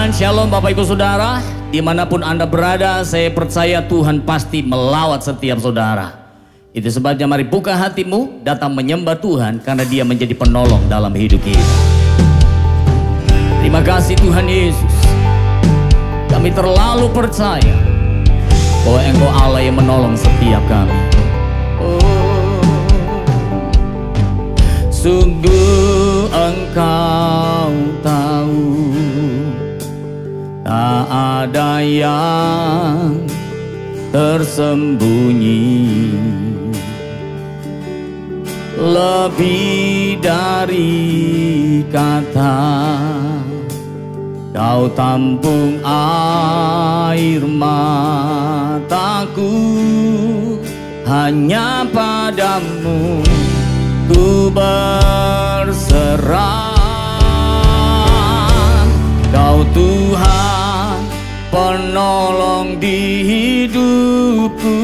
Dan shalom Bapak Ibu Saudara, dimanapun Anda berada, saya percaya Tuhan pasti melawat setiap saudara. Itu sebabnya mari buka hatimu, datang menyembah Tuhan karena Dia menjadi penolong dalam hidup kita. Terima kasih Tuhan Yesus. Kami terlalu percaya bahwa Engkau Allah yang menolong setiap kami. Sungguh Engkau tahu, tak ada yang tersembunyi, lebih dari kata Kau tampung air mataku, hanya padamu ku berserah. Kau Tuhan penolong di hidupku,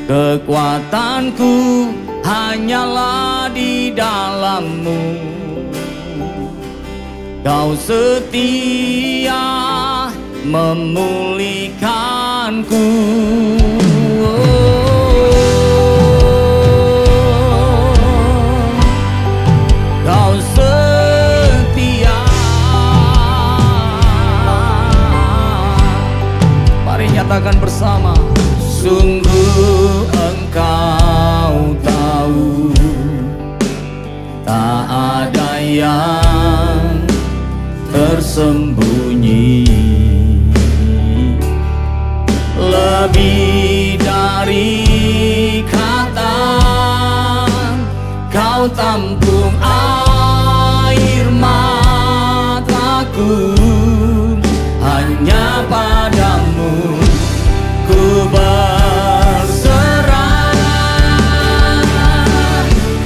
kekuatanku hanyalah di dalam-Mu. Kau setia memulihkanku. Kau setia. Mari nyatakan bersama. Sungguh Engkau tahu, tak ada yang tersembunyi, lebih dari kata Kau tampung air mataku, hanya padamu ku berserah.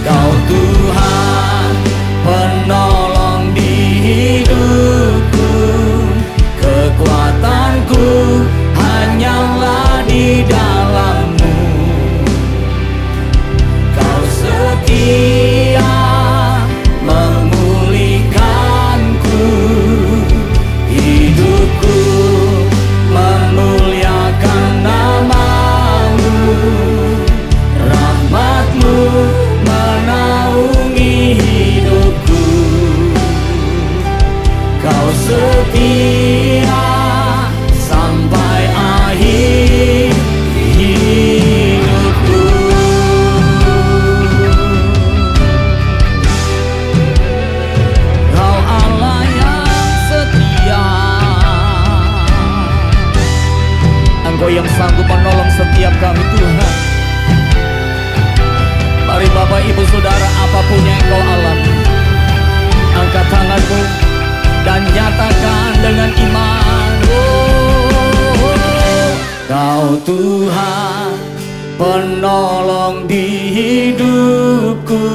Kau Tuhan penolong di hidupku, kekuatanku hanyalah di dalam-Mu. Kau setia memulihkanku, hidupku memuliakan nama-Mu. Rahmat-Mu menaungi hidupku. Kau setia sampai akhir hidupku. Kau Allah yang setia, Engkau yang sanggup menolong setiap kami Tuhan. Mari Bapak Ibu Saudara, apapun yang Engkau alami, angkat tanganmu dan nyatakan dengan iman. Kau Tuhan penolong di hidupku,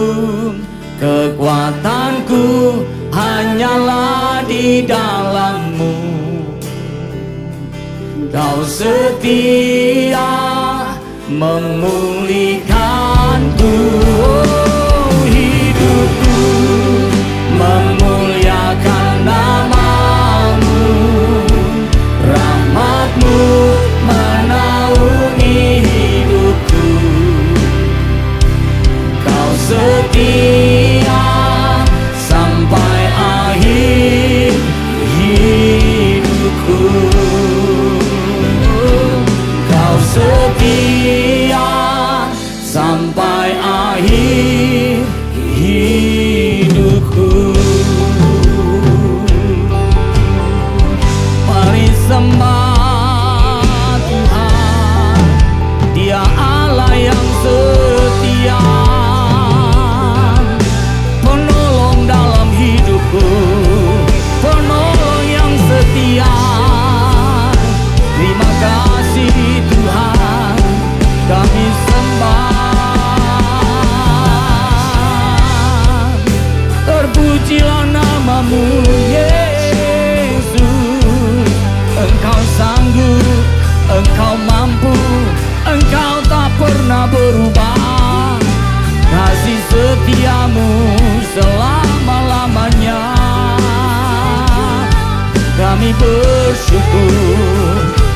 kekuatanku hanyalah di dalam-Mu. Kau setia memulihkanku, hidupku memuliakan nama-Mu. Rahmat-Mu menaungi hidupku. Kau setia sampai akhir hidupku. Kau setia sampai akhir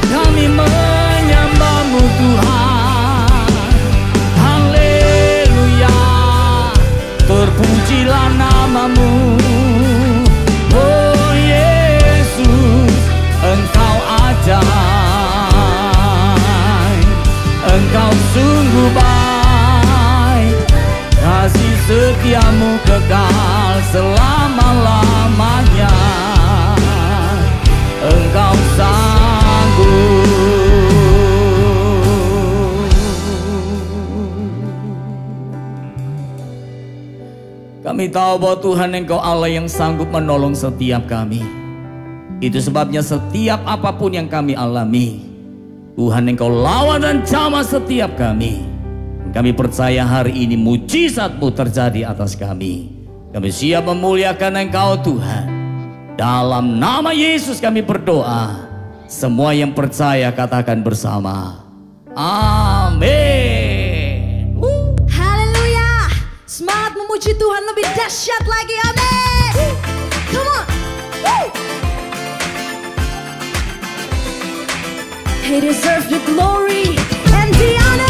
Kami menyembah-Mu Tuhan. Haleluya, terpujilah nama-Mu. Oh Yesus, Engkau ajaib, Engkau sungguh baik, kasih setia-Mu kekal selama-lamanya. Engkau sanggup. Kami tahu bahwa Tuhan Engkau Allah yang sanggup menolong setiap kami. Itu sebabnya setiap apapun yang kami alami, Tuhan Engkau lawan dan jamah setiap kami. Kami percaya hari ini mujizat-Mu terjadi atas kami. Kami siap memuliakan Engkau Tuhan. Dalam nama Yesus kami berdoa. Semua yang percaya katakan bersama. Amin. Haleluya. Semangat memuji Tuhan lebih dahsyat lagi. Amin. Come on. He deserves the glory and the honor.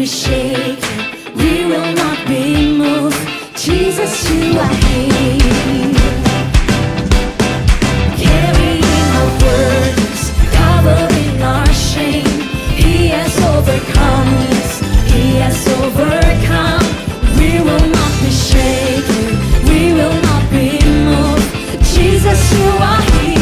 Shaken, we will not be moved. Jesus, you are here, carrying our burdens, covering our shame. He has overcome, yes, He has overcome. We will not be shaken, we will not be moved. Jesus, you are here.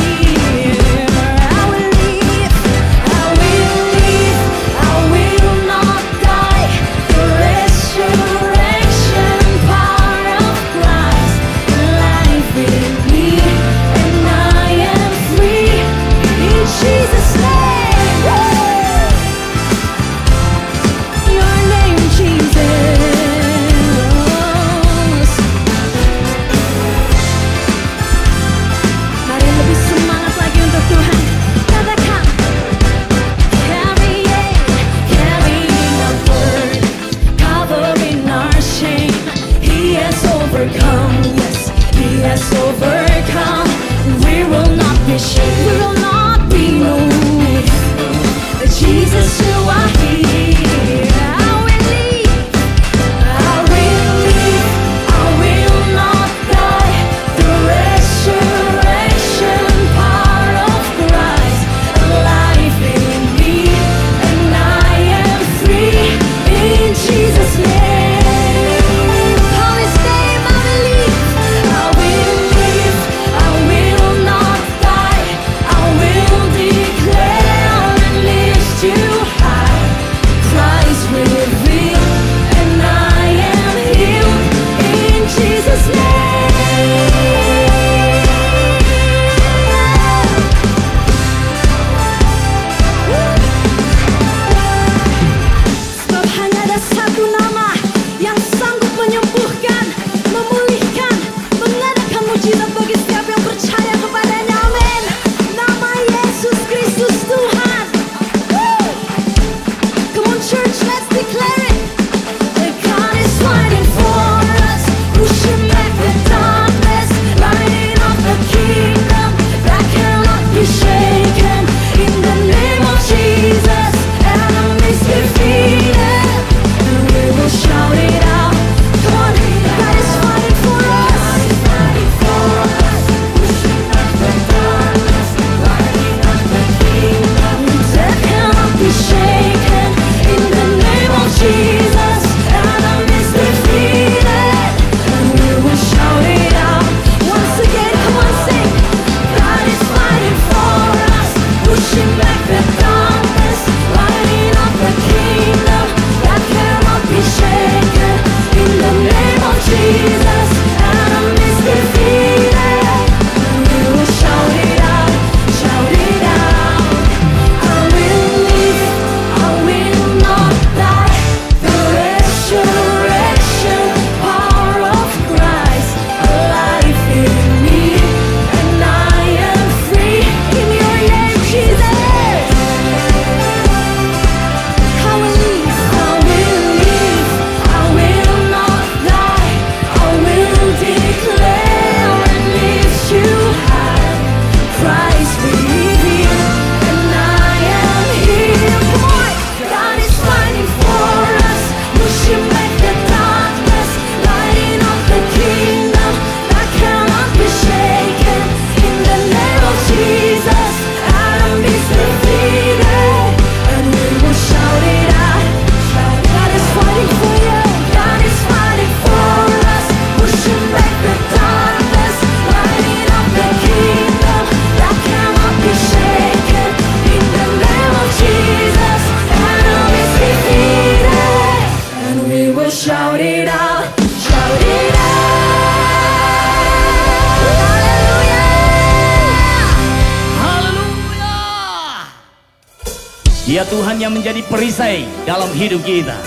Dia Tuhan yang menjadi perisai dalam hidup kita.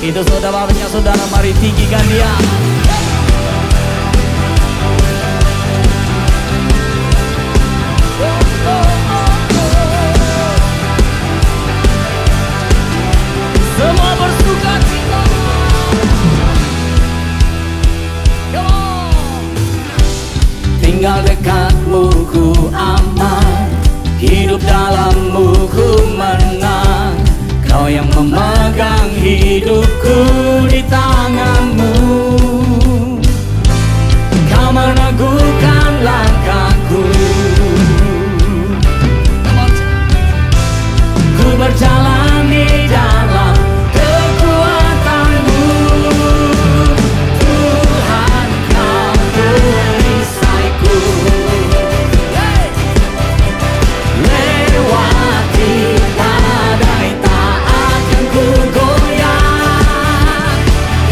Itu saudara-saudara, saudara, mari tinggikan Dia. Semua bersuka cita. Tinggal dekatmu ku aman, hidup dalammu ku menang. Kau yang memegang hidupku di tanganmu. Kau meneguhkan langkahku. Ku berjalan di dalam kekuatanmu. Tuhan, Kau perisaiku. Lewati badai tak akan ku goyah.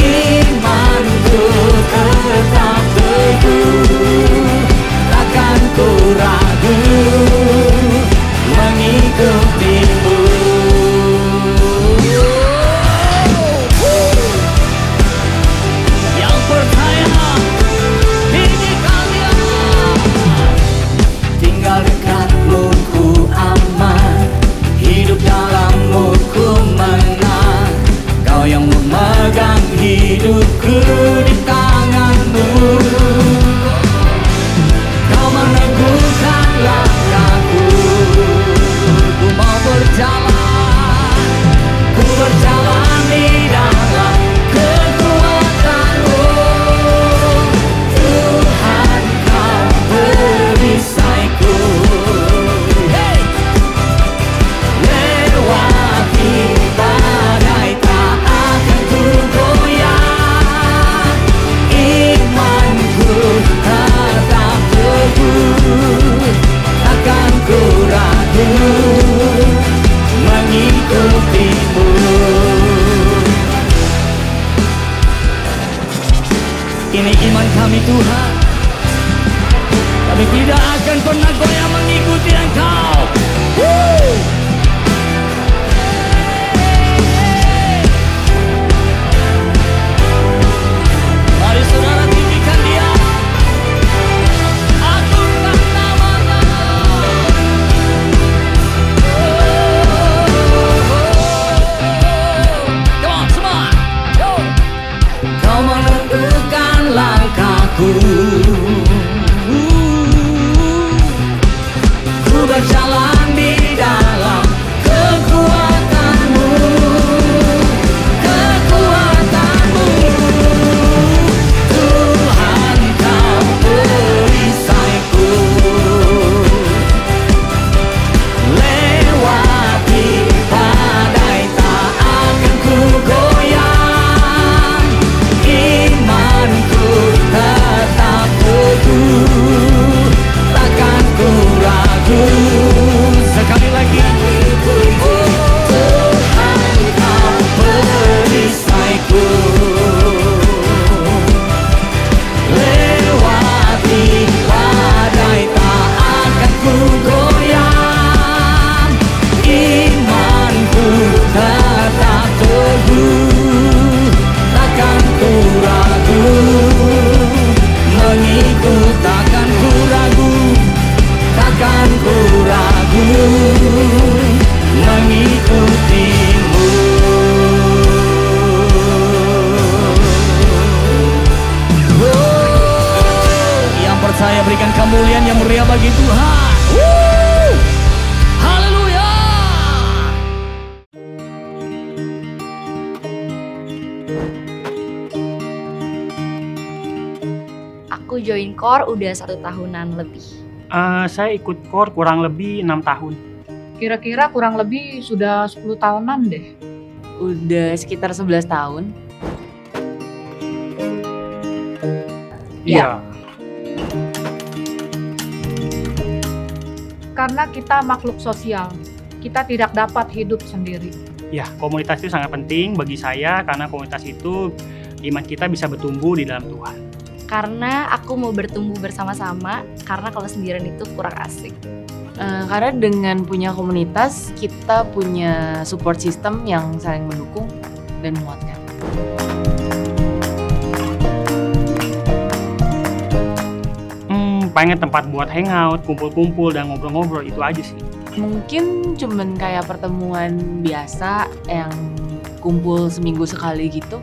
Imanku tetap teguh, takkan ku ragu mengikutimu. Yang percaya tinggikan Dia. Tinggal dekatmu ku aman, hidup dalammu ku menang. Kau yang memegang hidupku di tanganmu. Kau meneguhkan langkahku. Ku mau berjalan, ku berjalan di dalam kekuatanmu. Tuhan, Kau perisaiku. Hey! Lewati badai tak akan ku goyah. Imanku tetap teguh, takkan ku ragu mengikutimu. Ini iman kami Tuhan, kami tidak akan pernah goyah mengikuti Engkau. Woo! Mari saudara tinggikan Dia. Agungkan nama-Nya. Come on, semua. Yo. Kau menentukan langkahku. Ku berjalan di dalam kekuatanmu. Kekuatanmu. Tuhan, Kau perisaiku. Lewati badai tak akan ku goyah. Imanku tetap teguh, takkan ku ragu. Sekali lagi. Tuhan, Kau perisaiku. Lewati badai tak akan ku goyah. Imanku tetap teguh, takkan ku ragu mengikut. Takkan ku ragu, takkan ku ragu mengikutimu. Yang percaya berikan kemuliaan yang meriah bagi Tuhan. Haleluya. Aku join core udah 1 tahunan lebih. Saya ikut core kurang lebih 6 tahun. Kira-kira kurang lebih sudah 10 tahunan deh. Udah sekitar 11 tahun. Iya. Karena kita makhluk sosial, kita tidak dapat hidup sendiri. Ya, komunitas itu sangat penting bagi saya karena komunitas itu iman kita bisa bertumbuh di dalam Tuhan. Karena aku mau bertumbuh bersama-sama, karena kalau sendirian itu kurang asik. Karena dengan punya komunitas, kita punya support system yang saling mendukung dan menguatkan. Pengen tempat buat hangout, kumpul-kumpul dan ngobrol-ngobrol, itu aja sih. Mungkin cuman kayak pertemuan biasa yang kumpul seminggu sekali gitu.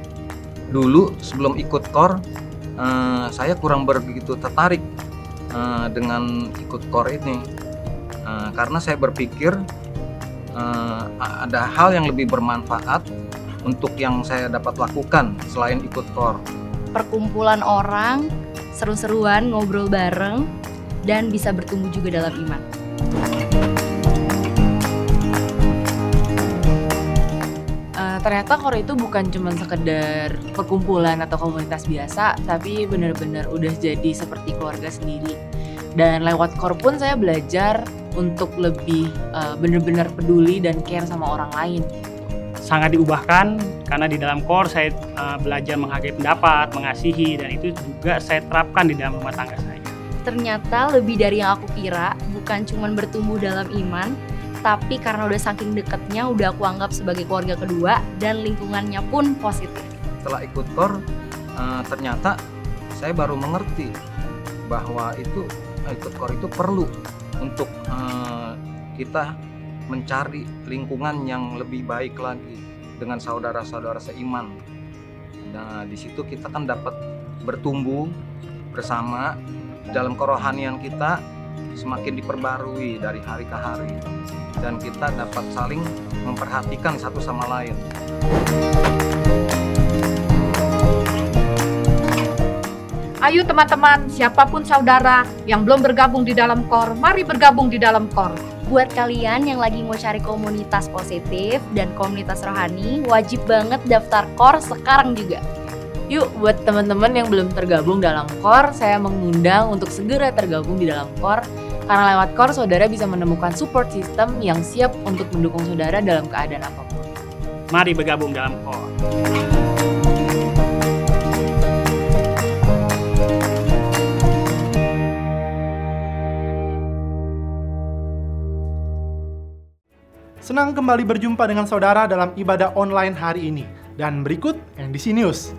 Dulu sebelum ikut KOR, saya kurang begitu tertarik dengan ikut KOR ini. Karena saya berpikir ada hal yang lebih bermanfaat untuk yang saya dapat lakukan selain ikut KOR. Perkumpulan orang, seru-seruan, ngobrol bareng, dan bisa bertumbuh juga dalam iman. Ternyata KOR itu bukan cuma sekedar perkumpulan atau komunitas biasa, tapi benar-benar udah jadi seperti keluarga sendiri. Dan lewat KOR pun saya belajar untuk lebih benar-benar peduli dan care sama orang lain. Sangat diubahkan karena di dalam KOR saya belajar menghargai pendapat, mengasihi, dan itu juga saya terapkan di dalam rumah tangga saya. Ternyata lebih dari yang aku kira, bukan cuma bertumbuh dalam iman, tapi karena udah saking deketnya, udah aku anggap sebagai keluarga kedua, dan lingkungannya pun positif. Setelah ikut KOR, ternyata saya baru mengerti bahwa ikut KOR itu perlu untuk kita mencari lingkungan yang lebih baik lagi dengan saudara-saudara seiman. Nah, di situ kita kan dapat bertumbuh bersama dalam kerohanian kita, semakin diperbarui dari hari ke hari, dan kita dapat saling memperhatikan satu sama lain. Ayo teman-teman, siapapun saudara yang belum bergabung di dalam KOR, mari bergabung di dalam KOR. Buat kalian yang lagi mau cari komunitas positif dan komunitas rohani, wajib banget daftar KOR sekarang juga. Yuk, buat teman-teman yang belum tergabung dalam KOR, saya mengundang untuk segera tergabung di dalam KOR. Karena lewat KOR, saudara bisa menemukan support system yang siap untuk mendukung saudara dalam keadaan apapun. Mari bergabung dalam KOR. Senang kembali berjumpa dengan saudara dalam ibadah online hari ini. Dan berikut NDC News.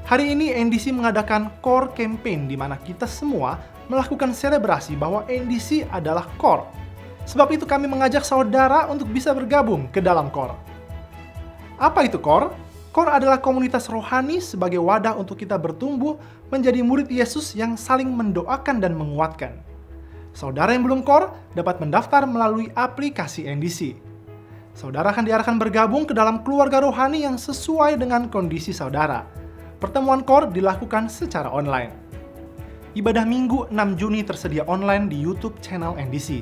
Hari ini NDC mengadakan KOR Campaign di mana kita semua melakukan selebrasi bahwa NDC adalah KOR. Sebab itu kami mengajak saudara untuk bisa bergabung ke dalam KOR. Apa itu KOR? KOR adalah komunitas rohani sebagai wadah untuk kita bertumbuh menjadi murid Yesus yang saling mendoakan dan menguatkan. Saudara yang belum KOR dapat mendaftar melalui aplikasi NDC. Saudara akan diarahkan bergabung ke dalam keluarga rohani yang sesuai dengan kondisi saudara. Pertemuan KOR dilakukan secara online. Ibadah Minggu 6 Juni tersedia online di YouTube channel NDC.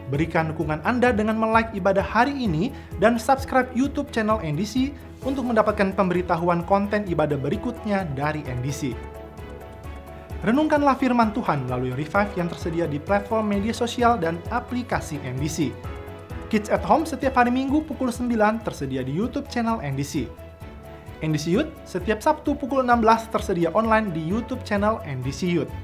Berikan dukungan Anda dengan like ibadah hari ini dan subscribe YouTube channel NDC untuk mendapatkan pemberitahuan konten ibadah berikutnya dari NDC. Renungkanlah firman Tuhan melalui Revive yang tersedia di platform media sosial dan aplikasi NDC. Kids at Home setiap hari Minggu pukul 9 tersedia di YouTube channel NDC. NDC Youth setiap Sabtu pukul 16 tersedia online di YouTube channel NDC Youth.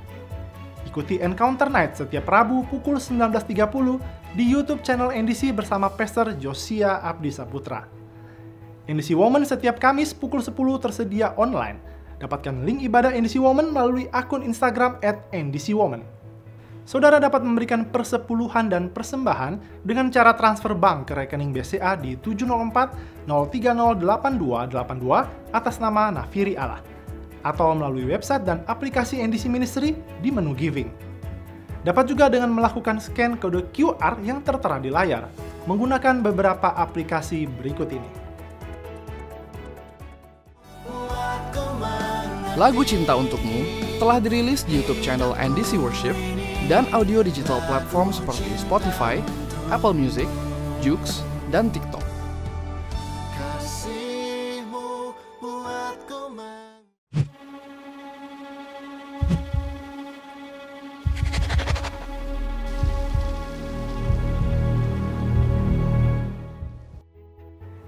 Ikuti Encounter Night setiap Rabu pukul 19.30 di YouTube channel NDC bersama Pastor Josia Abdi Saputra. NDC Women setiap Kamis pukul 10 tersedia online. Dapatkan link ibadah NDC Women melalui akun Instagram @NDCWomen. Saudara dapat memberikan persepuluhan dan persembahan dengan cara transfer bank ke rekening BCA di 704 030 8282 atas nama Nafiri Allah, atau melalui website dan aplikasi NDC Ministry di menu Giving. Dapat juga dengan melakukan scan kode QR yang tertera di layar menggunakan beberapa aplikasi berikut ini. Lagu Cinta Untukmu telah dirilis di YouTube channel NDC Worship dan audio digital platform seperti Spotify, Apple Music, Joox, dan TikTok.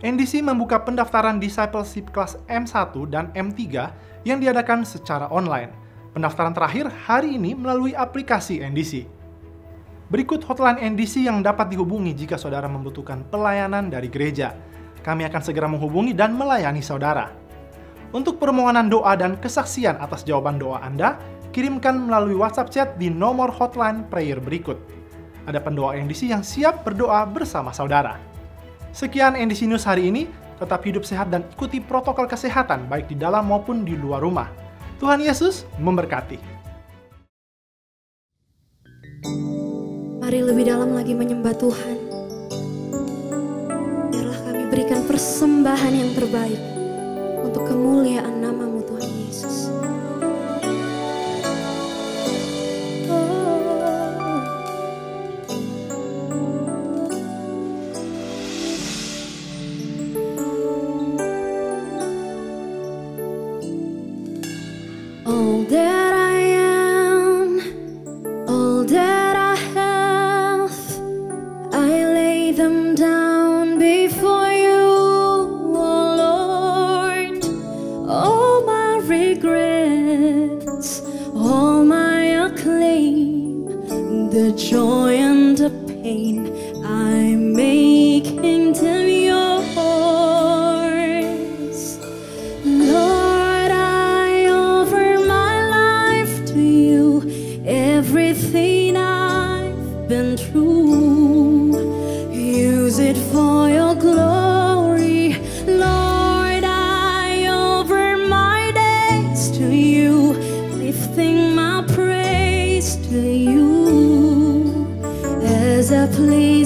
NDC membuka pendaftaran discipleship kelas M1 dan M3 yang diadakan secara online. Pendaftaran terakhir hari ini melalui aplikasi NDC. Berikut hotline NDC yang dapat dihubungi jika saudara membutuhkan pelayanan dari gereja. Kami akan segera menghubungi dan melayani saudara. Untuk permohonan doa dan kesaksian atas jawaban doa Anda, kirimkan melalui WhatsApp chat di nomor hotline prayer berikut. Ada pendoa NDC yang siap berdoa bersama saudara. Sekian NDC News hari ini, tetap hidup sehat dan ikuti protokol kesehatan baik di dalam maupun di luar rumah. Tuhan Yesus memberkati. Mari lebih dalam lagi menyembah Tuhan. Biarlah kami berikan persembahan yang terbaik untuk kemuliaan nama-Mu Tuhan Yesus. All that I am, all that I have, I lay them down before you, oh Lord. All my regrets, all my acclaim, the joy and the pain I'm making them yours. Lord, I offer my life to you, everything I've been through. Use it for your glory. Lord, I offer my days to you, lifting my praise to you as I please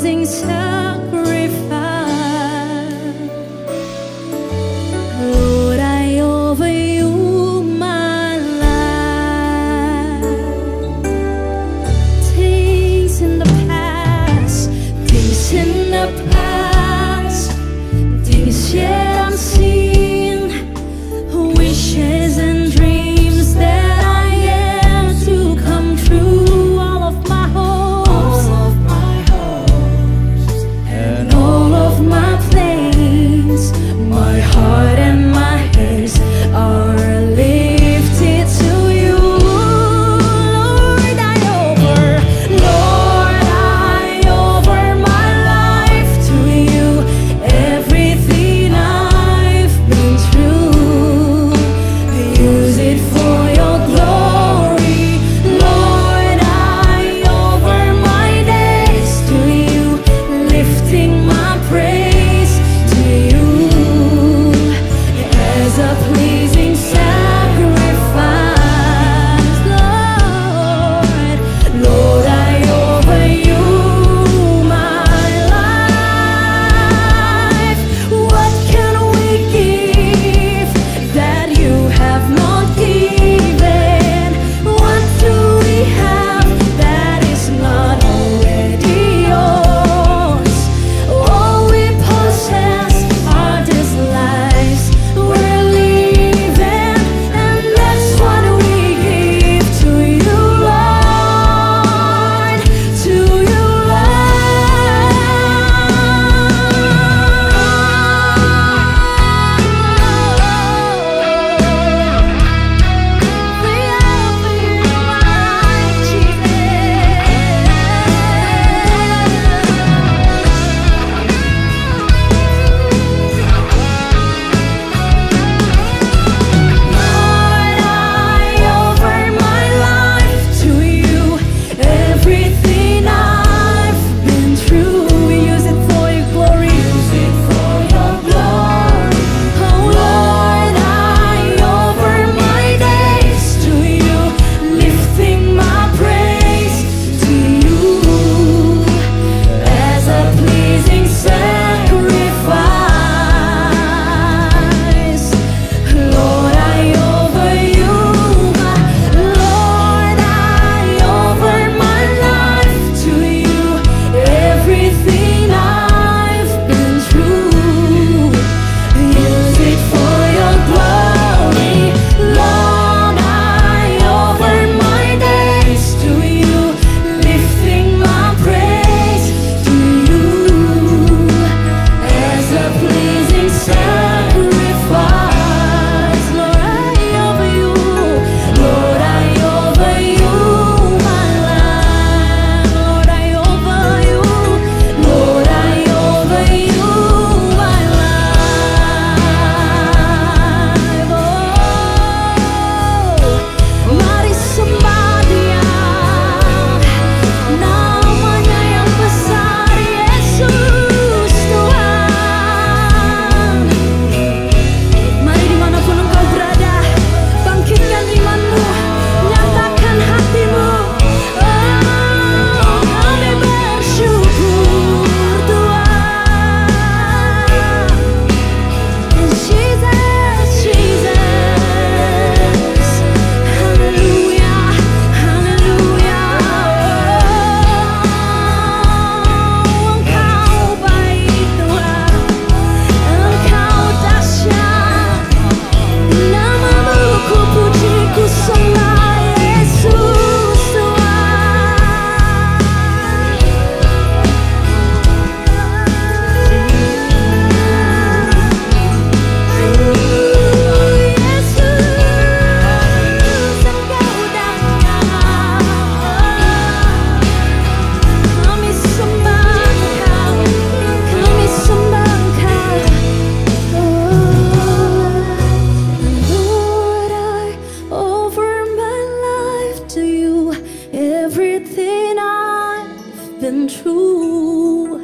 true.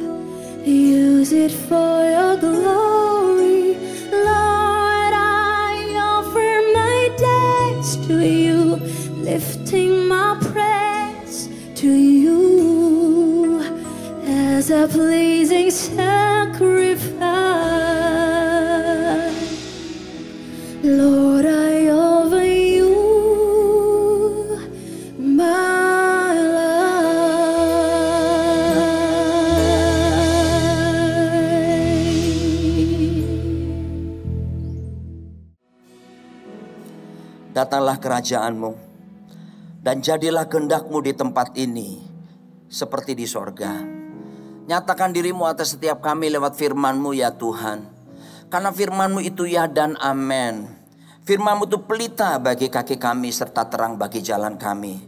Use it for your glory, Lord. I offer my days to you, lifting my praise to you as a pleasing sacrifice. Lord, I offer you my life. Datanglah kerajaan-Mu, dan jadilah kehendak-Mu di tempat ini seperti di sorga. Nyatakan diri-Mu atas setiap kami lewat firman-Mu ya Tuhan. Karena firman-Mu itu ya dan amin. Firman-Mu itu pelita bagi kaki kami serta terang bagi jalan kami.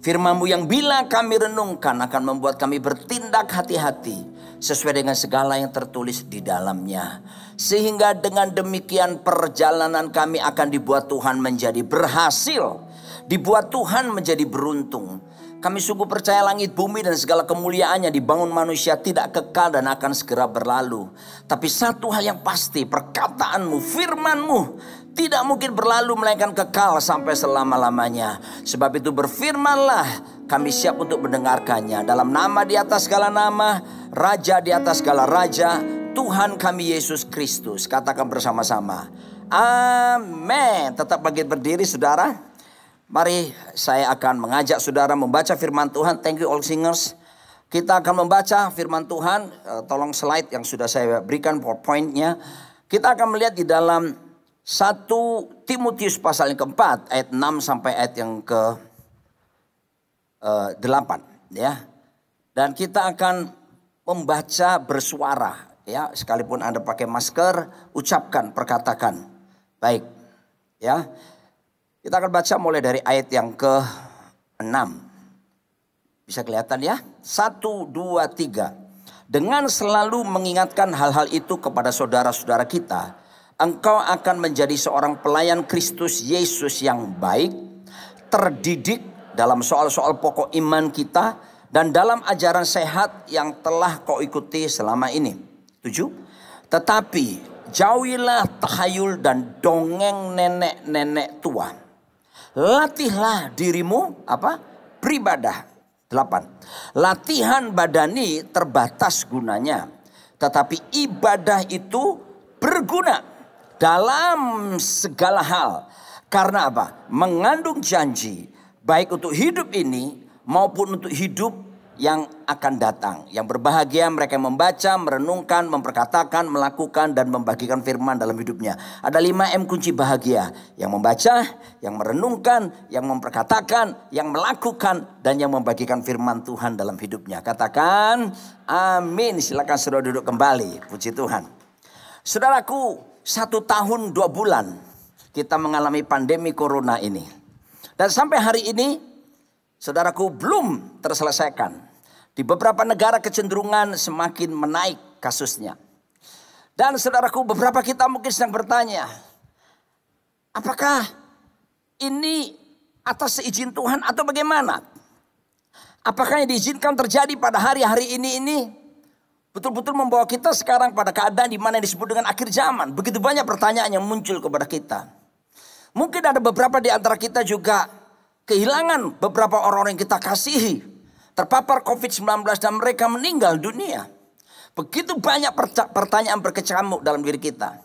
Firman-Mu yang bila kami renungkan akan membuat kami bertindak hati-hati sesuai dengan segala yang tertulis di dalamnya. Sehingga dengan demikian perjalanan kami akan dibuat Tuhan menjadi berhasil. Dibuat Tuhan menjadi beruntung. Kami sungguh percaya langit, bumi dan segala kemuliaannya dibangun manusia tidak kekal dan akan segera berlalu. Tapi satu hal yang pasti, perkataan-Mu, firman-Mu tidak mungkin berlalu melainkan kekal sampai selama-lamanya. Sebab itu berfirmanlah, kami siap untuk mendengarkannya. Dalam nama di atas segala nama, Raja di atas segala raja, Tuhan kami Yesus Kristus. Katakan bersama-sama, amin. Tetap bangkit berdiri saudara. Mari saya akan mengajak saudara membaca firman Tuhan. Thank you all singers. Kita akan membaca firman Tuhan. Tolong slide yang sudah saya berikan PowerPoint-nya. Kita akan melihat di dalam 1 Timotius pasal yang keempat ayat 6 sampai ayat yang ke 8 ya. Dan kita akan membaca bersuara ya, sekalipun Anda pakai masker, ucapkan, perkatakan. Baik. Ya. Kita akan baca mulai dari ayat yang ke-6. Bisa kelihatan ya? 1, 2, 3. Dengan selalu mengingatkan hal-hal itu kepada saudara-saudara kita, engkau akan menjadi seorang pelayan Kristus Yesus yang baik, terdidik dalam soal-soal pokok iman kita, dan dalam ajaran sehat yang telah kau ikuti selama ini. 7. Tetapi jauhilah tahayul dan dongeng nenek-nenek tua. Latihlah dirimu beribadah. 8. Latihan badani terbatas gunanya, tetapi ibadah itu berguna dalam segala hal. Karena apa? Mengandung janji baik untuk hidup ini maupun untuk hidup yang akan datang. Yang berbahagia mereka yang membaca, merenungkan, memperkatakan, melakukan dan membagikan firman dalam hidupnya. Ada 5M kunci bahagia. Yang membaca, yang merenungkan, yang memperkatakan, yang melakukan dan yang membagikan firman Tuhan dalam hidupnya. Katakan amin. Silakan saudara duduk kembali. Puji Tuhan. Saudaraku, 1 tahun 2 bulan kita mengalami pandemi corona ini. Dan sampai hari ini saudaraku belum terselesaikan. Di beberapa negara kecenderungan semakin menaik kasusnya. Dan saudaraku, beberapa kita mungkin sedang bertanya, apakah ini atas seizin Tuhan atau bagaimana? Apakah yang diizinkan terjadi pada hari-hari ini betul-betul membawa kita sekarang pada keadaan di mana yang disebut dengan akhir zaman? Begitu banyak pertanyaan yang muncul kepada kita. Mungkin ada beberapa di antara kita juga kehilangan beberapa orang-orang yang kita kasihi, terpapar COVID-19 dan mereka meninggal dunia. Begitu banyak pertanyaan berkecamuk dalam diri kita.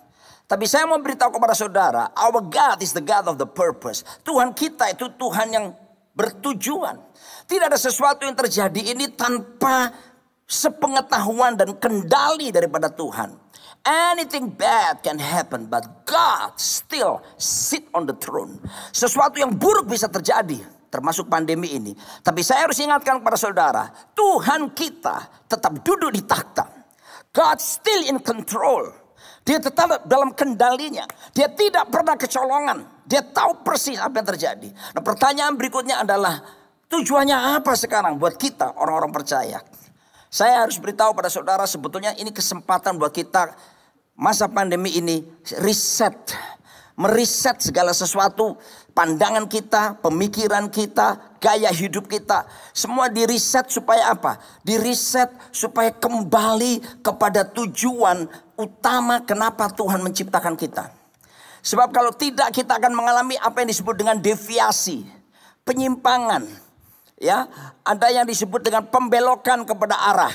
Tapi saya mau beritahu kepada saudara, our God is the God of the purpose. Tuhan kita itu Tuhan yang bertujuan. Tidak ada sesuatu yang terjadi ini tanpa sepengetahuan dan kendali daripada Tuhan. Anything bad can happen, but God still sit on the throne. Sesuatu yang buruk bisa terjadi, termasuk pandemi ini. Tapi saya harus ingatkan kepada saudara, Tuhan kita tetap duduk di takhta. God still in control. Dia tetap dalam kendalinya. Dia tidak pernah kecolongan. Dia tahu persis apa yang terjadi. Nah, pertanyaan berikutnya adalah, tujuannya apa sekarang buat kita orang-orang percaya? Saya harus beritahu pada saudara, sebetulnya ini kesempatan buat kita masa pandemi ini reset, meriset segala sesuatu, pandangan kita, pemikiran kita, gaya hidup kita. Semua diriset supaya apa? Diriset supaya kembali kepada tujuan utama kenapa Tuhan menciptakan kita. Sebab kalau tidak kita akan mengalami apa yang disebut dengan deviasi, penyimpangan. Ya, ada yang disebut dengan pembelokan kepada arah.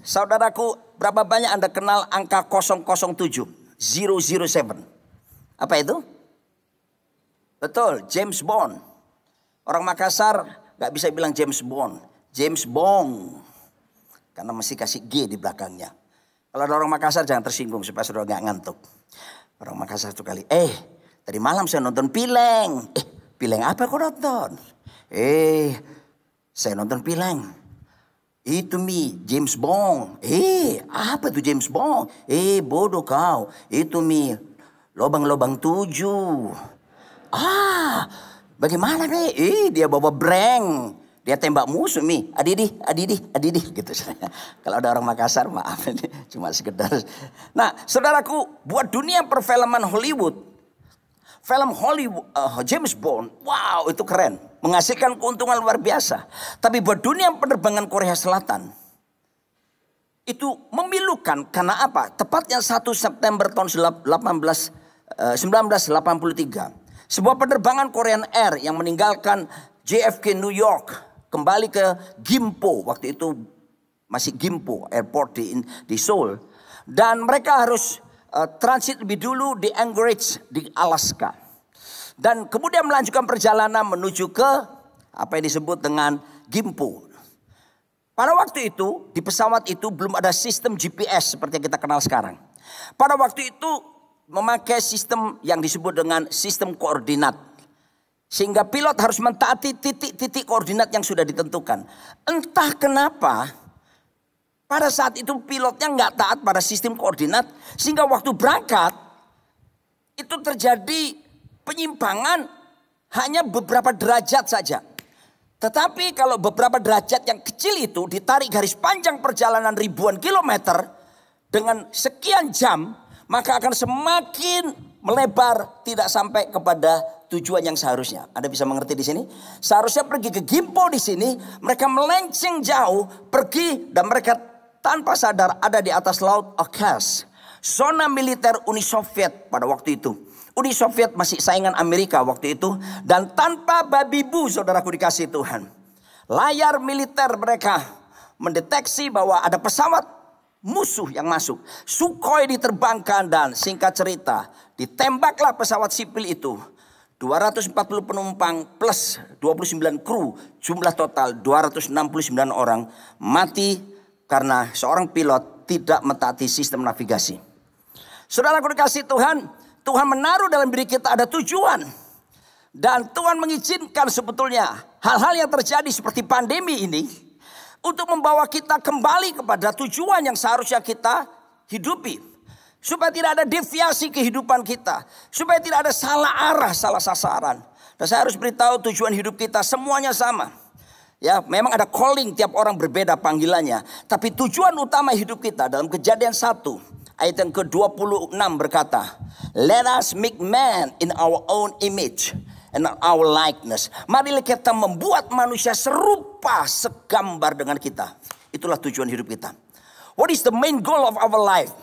Saudaraku, berapa banyak Anda kenal angka 007? 007. Apa itu? Betul, James Bond. Orang Makassar gak bisa bilang James Bond, James Bond. Karena mesti kasih G di belakangnya. Kalau ada orang Makassar jangan tersinggung supaya saudara gak ngantuk. Orang Makassar tuh kali, tadi malam saya nonton Pileng. Pileng apa kau nonton? Saya nonton Pileng. Itu James Bond. Apa tuh James Bond? Bodoh kau. Itu Lobang-lobang 7. Bagaimana nih? Dia bawa breng. Dia tembak musuh adidi gitu. Kalau ada orang Makassar maaf ini cuma sekedar. Nah, saudaraku, buat dunia perfilman Hollywood, film Hollywood James Bond, wow itu keren, menghasilkan keuntungan luar biasa. Tapi buat dunia penerbangan Korea Selatan itu memilukan karena apa? Tepatnya 1 September tahun 1983. Sebuah penerbangan Korean Air yang meninggalkan JFK New York kembali ke Gimpo, waktu itu masih Gimpo Airport di Seoul, dan mereka harus transit lebih dulu di Anchorage di Alaska, dan kemudian melanjutkan perjalanan menuju ke apa yang disebut dengan Gimpo. Pada waktu itu di pesawat itu belum ada sistem GPS seperti yang kita kenal sekarang. Pada waktu itu memakai sistem yang disebut dengan sistem koordinat. Sehingga pilot harus mentaati titik-titik koordinat yang sudah ditentukan. Entah kenapa pada saat itu pilotnya nggak taat pada sistem koordinat. Sehingga waktu berangkat itu terjadi penyimpangan hanya beberapa derajat saja. Tetapi kalau beberapa derajat yang kecil itu ditarik garis panjang perjalanan ribuan kilometer dengan sekian jam, maka akan semakin melebar tidak sampai kepada tujuan yang seharusnya. Anda bisa mengerti di sini? Seharusnya pergi ke Gimpo di sini, mereka melenceng jauh pergi dan mereka tanpa sadar ada di atas laut Okhotsk, zona militer Uni Soviet pada waktu itu. Uni Soviet masih saingan Amerika waktu itu, dan tanpa babi bu, saudaraku dikasih Tuhan, layar militer mereka mendeteksi bahwa ada pesawat musuh yang masuk. Sukhoi diterbangkan dan singkat cerita ditembaklah pesawat sipil itu. 240 penumpang plus 29 kru, jumlah total 269 orang mati karena seorang pilot tidak mentaati sistem navigasi. Saudaraku dikasih Tuhan, Tuhan menaruh dalam diri kita ada tujuan. Dan Tuhan mengizinkan sebetulnya hal-hal yang terjadi seperti pandemi ini untuk membawa kita kembali kepada tujuan yang seharusnya kita hidupi. Supaya tidak ada deviasi kehidupan kita. Supaya tidak ada salah arah, salah sasaran. Dan saya harus beritahu tujuan hidup kita semuanya sama. Ya, memang ada calling, tiap orang berbeda panggilannya. Tapi tujuan utama hidup kita dalam Kejadian 1 ayat yang ke-26 berkata, "Let us make man in our own image and our likeness." Marilah kita membuat manusia serupa segambar dengan kita. Itulah tujuan hidup kita. What is the main goal of our life?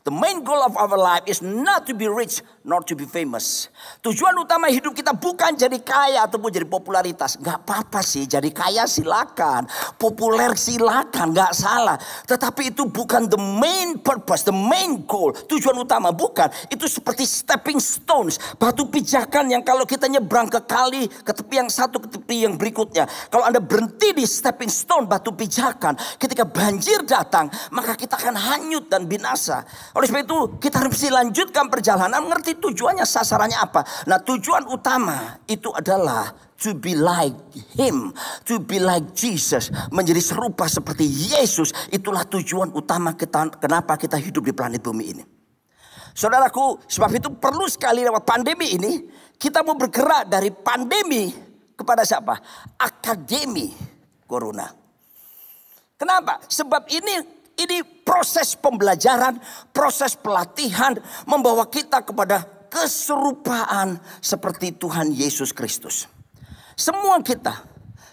The main goal of our life is not to be rich, nor to be famous. Tujuan utama hidup kita bukan jadi kaya ataupun jadi popularitas. Gak apa-apa sih, jadi kaya silakan, populer silakan, gak salah. Tetapi itu bukan the main purpose, the main goal. Tujuan utama bukan. Itu seperti stepping stones, batu pijakan yang kalau kita nyebrang ke kali, ke tepi yang satu, ke tepi yang berikutnya. Kalau Anda berhenti di stepping stone, batu pijakan, ketika banjir datang, maka kita akan hanyut dan binasa. Oleh sebab itu kita harus lanjutkan perjalanan, mengerti tujuannya, sasarannya apa. Nah, tujuan utama itu adalah to be like Him, to be like Jesus, menjadi serupa seperti Yesus. Itulah tujuan utama kita, kenapa kita hidup di planet bumi ini. Saudaraku, sebab itu perlu sekali lewat pandemi ini kita mau bergerak dari pandemi kepada siapa? Akademi Corona. Kenapa? Sebab ini proses pembelajaran, proses pelatihan membawa kita kepada keserupaan seperti Tuhan Yesus Kristus. Semua kita,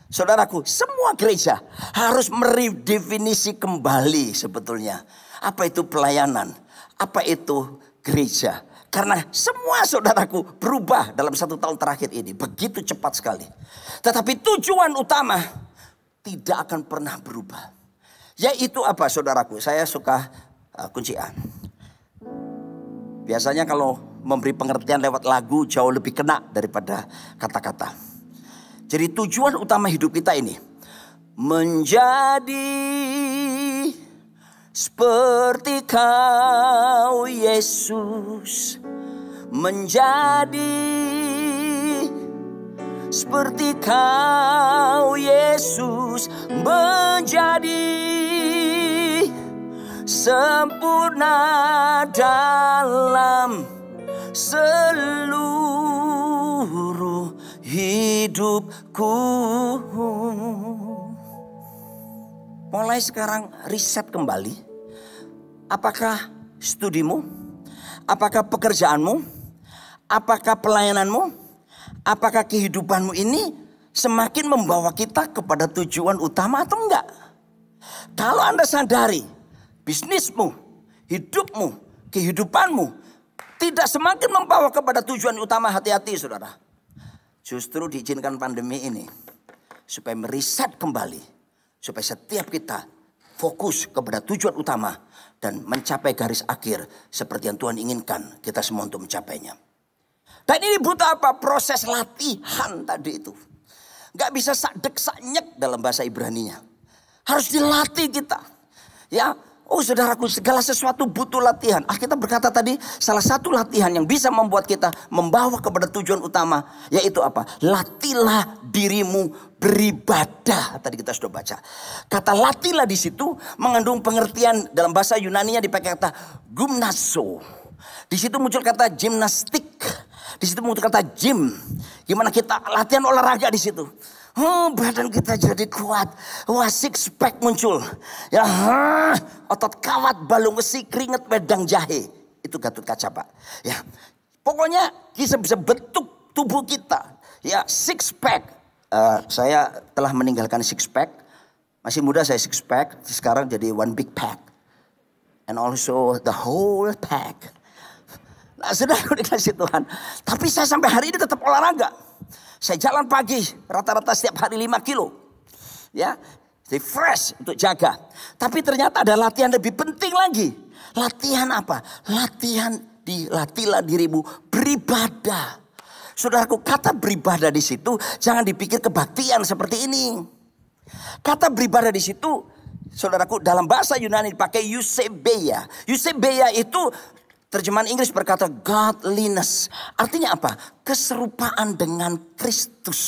saudaraku, semua gereja harus meredefinisi kembali sebetulnya. Apa itu pelayanan? Apa itu gereja? Karena semua saudaraku berubah dalam 1 tahun terakhir ini. Begitu cepat sekali. Tetapi tujuan utama tidak akan pernah berubah. Yaitu apa saudaraku? Saya suka kunci A. Biasanya kalau memberi pengertian lewat lagu jauh lebih kena daripada kata-kata. Jadi tujuan utama hidup kita ini menjadi seperti Kau Yesus, menjadi seperti Kau Yesus, menjadi sempurna dalam seluruh hidupku. Mulai sekarang riset kembali. Apakah studimu? Apakah pekerjaanmu? Apakah pelayananmu? Apakah kehidupanmu ini semakin membawa kita kepada tujuan utama atau enggak? Kalau Anda sadari bisnismu, hidupmu, kehidupanmu tidak semakin membawa kepada tujuan utama, hati-hati saudara. Justru diizinkan pandemi ini supaya meriset kembali, supaya setiap kita fokus kepada tujuan utama dan mencapai garis akhir seperti yang Tuhan inginkan kita semua untuk mencapainya. Dan ini butuh apa? Proses latihan tadi itu. Gak bisa sak-dek sak-nyek dalam bahasa Ibraninya. Harus dilatih kita. Ya, oh saudaraku, segala sesuatu butuh latihan. Alkitab berkata tadi, salah satu latihan yang bisa membuat kita membawa kepada tujuan utama, yaitu apa? Latihlah dirimu beribadah. Tadi kita sudah baca. Kata latihlah di situ mengandung pengertian dalam bahasa Yunani-nya dipakai kata gymnazo. Di situ muncul kata gimnastik. Di situ muncul kata gym. Gimana kita latihan olahraga di situ. Badan kita jadi kuat. Wah, six pack muncul. Ya, otot kawat, balung besi, keringet, wedang jahe. Itu Gatot Kaca, Pak. Ya, pokoknya kita bisa bentuk tubuh kita. Ya, six pack. Saya telah meninggalkan six pack. Masih muda saya six pack. Sekarang jadi one big pack. And also the whole pack. Nah, sudah dikasih Tuhan. Tapi saya sampai hari ini tetap olahraga. Saya jalan pagi rata-rata setiap hari 5 kilo. Ya, jadi fresh untuk jaga. Tapi ternyata ada latihan lebih penting lagi. Latihan apa? Latihlah dirimu beribadah. Saudaraku, kata beribadah di situ jangan dipikir kebaktian seperti ini. Kata beribadah di situ, saudaraku, dalam bahasa Yunani dipakai eusebeia. Eusebeia itu terjemahan Inggris berkata godliness. Artinya apa? Keserupaan dengan Kristus.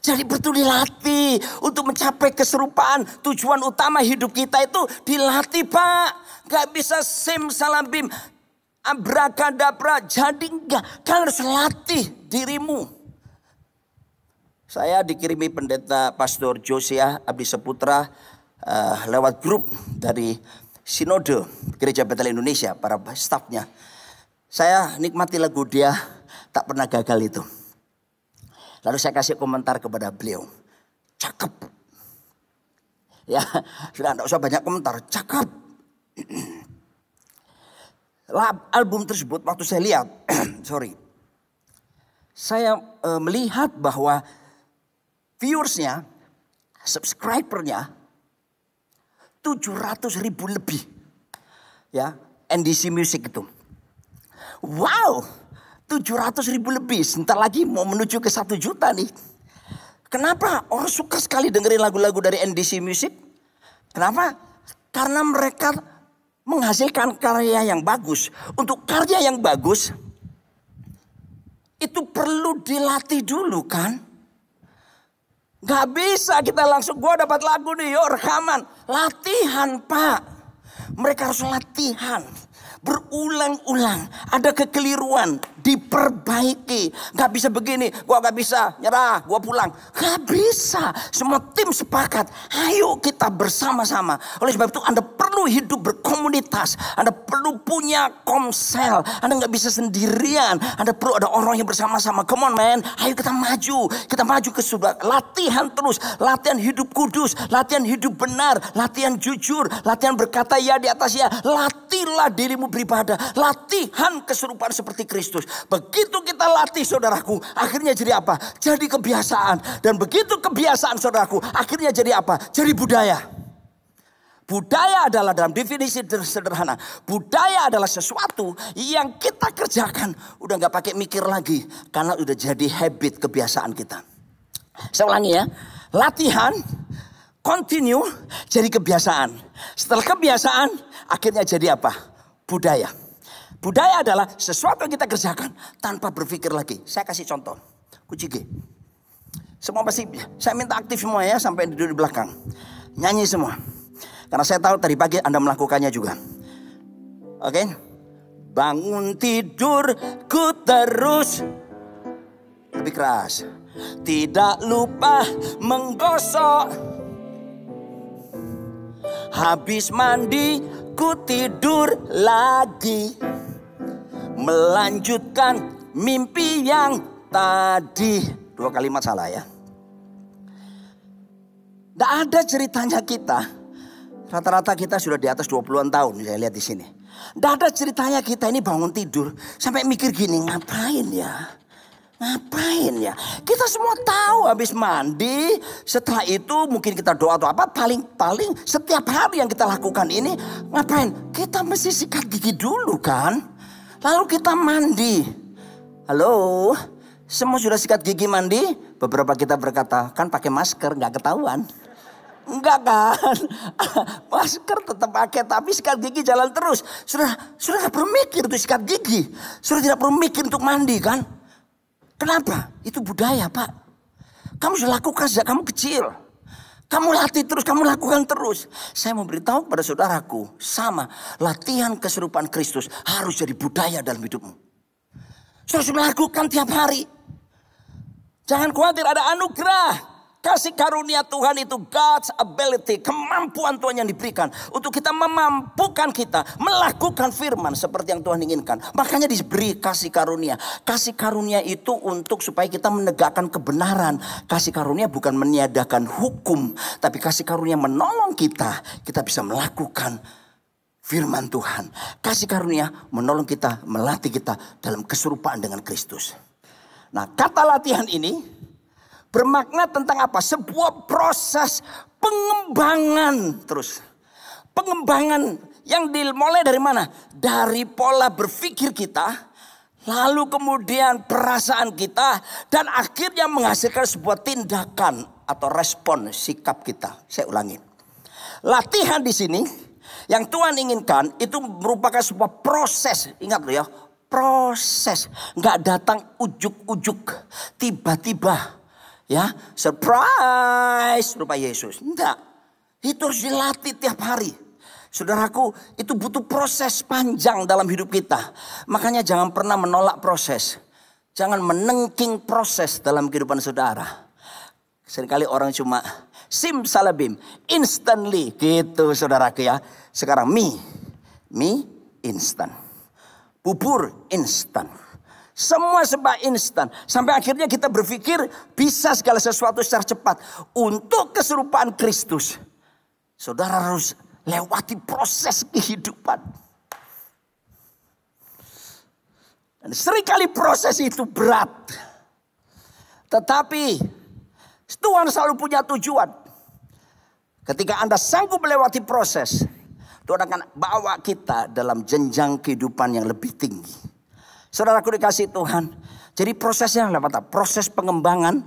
Jadi betul dilatih untuk mencapai keserupaan. Tujuan utama hidup kita itu dilatih, Pak. Gak bisa simsalabim, abrakadabra, jadi enggak. Kalian harus latih dirimu. Saya dikirimi pendeta Pastor Josiah Abdi Seputra lewat grup dari Sinode Gereja Betel Indonesia, para stafnya. Saya nikmati lagu dia, tak pernah gagal itu. Lalu saya kasih komentar kepada beliau. Cakep. Ya, sudah tidak usah banyak komentar. Cakep. Album tersebut waktu saya lihat, saya melihat bahwa viewersnya, subscribernya 700.000 lebih. Ya, NDC Music itu. Wow, 700.000 lebih. Sebentar lagi mau menuju ke 1 juta nih. Kenapa orang suka sekali dengerin lagu-lagu dari NDC Music? Kenapa? Karena mereka menghasilkan karya yang bagus. Untuk karya yang bagus, itu perlu dilatih dulu kan? Gak bisa kita langsung, gue dapat lagu nih, yuk rekaman. Latihan, Pak. Mereka harus latihan. Berulang-ulang. Ada kekeliruan. diperbaiki. Gak bisa begini, gua gak bisa, nyerah, gua pulang. Gak bisa. Semua tim sepakat, ayo kita bersama-sama. Oleh sebab itu Anda perlu hidup berkomunitas. Anda perlu punya komsel. Anda gak bisa sendirian. Anda perlu ada orang yang bersama-sama. Come on man, ayo kita maju. Kita maju ke surga. Latihan terus, latihan hidup kudus, latihan hidup benar, latihan jujur, latihan berkata ya di atas ya. Latihlah dirimu beribadah. Latihan keserupaan seperti Kristus. Begitu kita latih saudaraku, akhirnya jadi apa? Jadi kebiasaan. Dan begitu kebiasaan saudaraku, akhirnya jadi apa? Jadi budaya. Budaya adalah dalam definisi sederhana. Budaya adalah sesuatu yang kita kerjakan. Udah gak pakai mikir lagi. Karena udah jadi habit, kebiasaan kita. Saya ulangi ya. Latihan, continue, jadi kebiasaan. Setelah kebiasaan, akhirnya jadi apa? Budaya. Budaya adalah sesuatu yang kita kerjakan tanpa berpikir lagi. Saya kasih contoh. Kunci G. Semua pasti, saya minta aktif semua ya sampai duduk di belakang. Nyanyi semua. Karena saya tahu tadi pagi Anda melakukannya juga. Oke? Bangun tidurku terus. Lebih keras. Tidak lupa menggosok. Habis mandi ku tidur lagi. Melanjutkan mimpi yang tadi. 2 kalimat salah ya. Tidak ada ceritanya kita. Rata-rata kita sudah di atas 20-an tahun. Saya lihat di sini. Tidak ada ceritanya kita ini bangun tidur. Sampai mikir gini, ngapain ya? Ngapain ya? Kita semua tahu habis mandi. Setelah itu mungkin kita doa atau apa. Paling setiap hari yang kita lakukan ini. Ngapain? Kita mesti sikat gigi dulu kan? Lalu kita mandi. Halo, semua sudah sikat gigi mandi? Beberapa kita berkata, kan pakai masker gak ketahuan. Enggak kan? Masker tetap pakai tapi sikat gigi jalan terus. Sudah gak perlu mikir untuk sikat gigi. Sudah tidak perlu mikir untuk mandi kan? Kenapa? Itu budaya Pak. Kamu sudah lakukan sejak kamu kecil. Kamu latih terus, kamu lakukan terus. Saya mau beritahu kepada saudaraku, sama latihan keserupaan Kristus harus jadi budaya dalam hidupmu. Saudara sudah lakukan tiap hari. Jangan khawatir, ada anugerah. Kasih karunia Tuhan itu God's ability, kemampuan Tuhan yang diberikan untuk kita memampukan kita melakukan firman seperti yang Tuhan inginkan. Makanya diberi kasih karunia. Kasih karunia itu untuk supaya kita menegakkan kebenaran. Kasih karunia bukan meniadakan hukum, tapi kasih karunia menolong kita bisa melakukan firman Tuhan. Kasih karunia menolong kita, melatih kita dalam keserupaan dengan Kristus. Nah, kata latihan ini bermakna tentang apa? Sebuah proses pengembangan terus. Pengembangan yang dimulai dari mana? Dari pola berpikir kita, lalu kemudian perasaan kita, dan akhirnya menghasilkan sebuah tindakan atau respon sikap kita. Saya ulangi. Latihan di sini yang Tuhan inginkan itu merupakan sebuah proses. Ingat loh ya, proses. Nggak datang ujuk-ujuk, tiba-tiba. Ya, surprise rupa Yesus. Enggak. Itu harus dilatih tiap hari. Saudaraku, itu butuh proses panjang dalam hidup kita. Makanya jangan pernah menolak proses. Jangan menengking proses dalam kehidupan saudara. Seringkali orang cuma simsalabim, instantly gitu saudaraku ya. Sekarang mie instan. Bubur instan. Semua serba instan. Sampai akhirnya kita berpikir bisa segala sesuatu secara cepat. Untuk keserupaan Kristus, saudara harus lewati proses kehidupan. Dan seringkali proses itu berat. Tetapi Tuhan selalu punya tujuan. Ketika Anda sanggup melewati proses, Tuhan akan bawa kita dalam jenjang kehidupan yang lebih tinggi. Saudaraku dikasih Tuhan. Jadi prosesnya lewat apa? Proses pengembangan.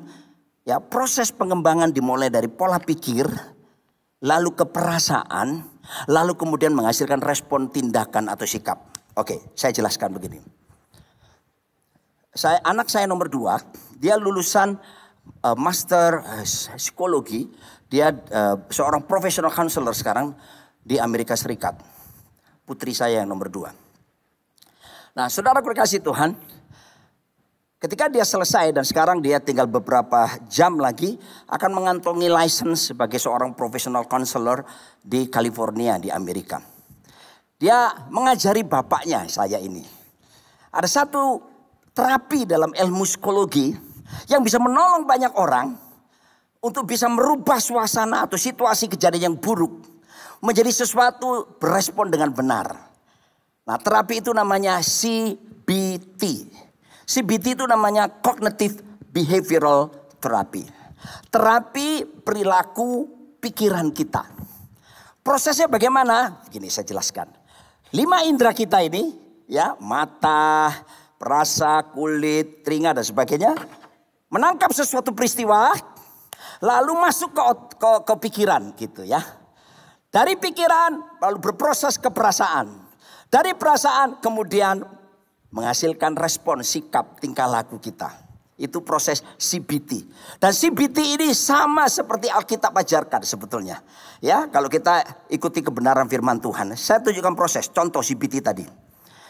Ya, proses pengembangan dimulai dari pola pikir, lalu ke perasaan, lalu kemudian menghasilkan respon tindakan atau sikap. Oke, saya jelaskan begini. Anak saya nomor 2, dia lulusan master psikologi. Dia seorang professional counselor sekarang di Amerika Serikat. Putri saya yang nomor 2. Nah, saudara dikasih Tuhan, Ketika dia selesai dan sekarang dia tinggal beberapa jam lagi akan mengantongi license sebagai seorang professional counselor di California di Amerika. Dia mengajari bapaknya saya ini. Ada satu terapi dalam ilmu psikologi yang bisa menolong banyak orang untuk bisa merubah suasana atau situasi kejadian yang buruk menjadi sesuatu berespon dengan benar. Nah, terapi itu namanya CBT. CBT itu namanya Cognitive Behavioral Therapy. Terapi perilaku pikiran kita. Prosesnya bagaimana? Begini saya jelaskan. 5 indera kita ini, ya, mata, perasa, kulit, telinga dan sebagainya, menangkap sesuatu peristiwa, lalu masuk ke pikiran gitu ya. Dari pikiran lalu berproses ke perasaan. Dari perasaan kemudian menghasilkan respon, sikap, tingkah laku kita. Itu proses CBT. Dan CBT ini sama seperti Alkitab ajarkan sebetulnya. Ya, kalau kita ikuti kebenaran firman Tuhan. Saya tunjukkan proses, contoh CBT tadi.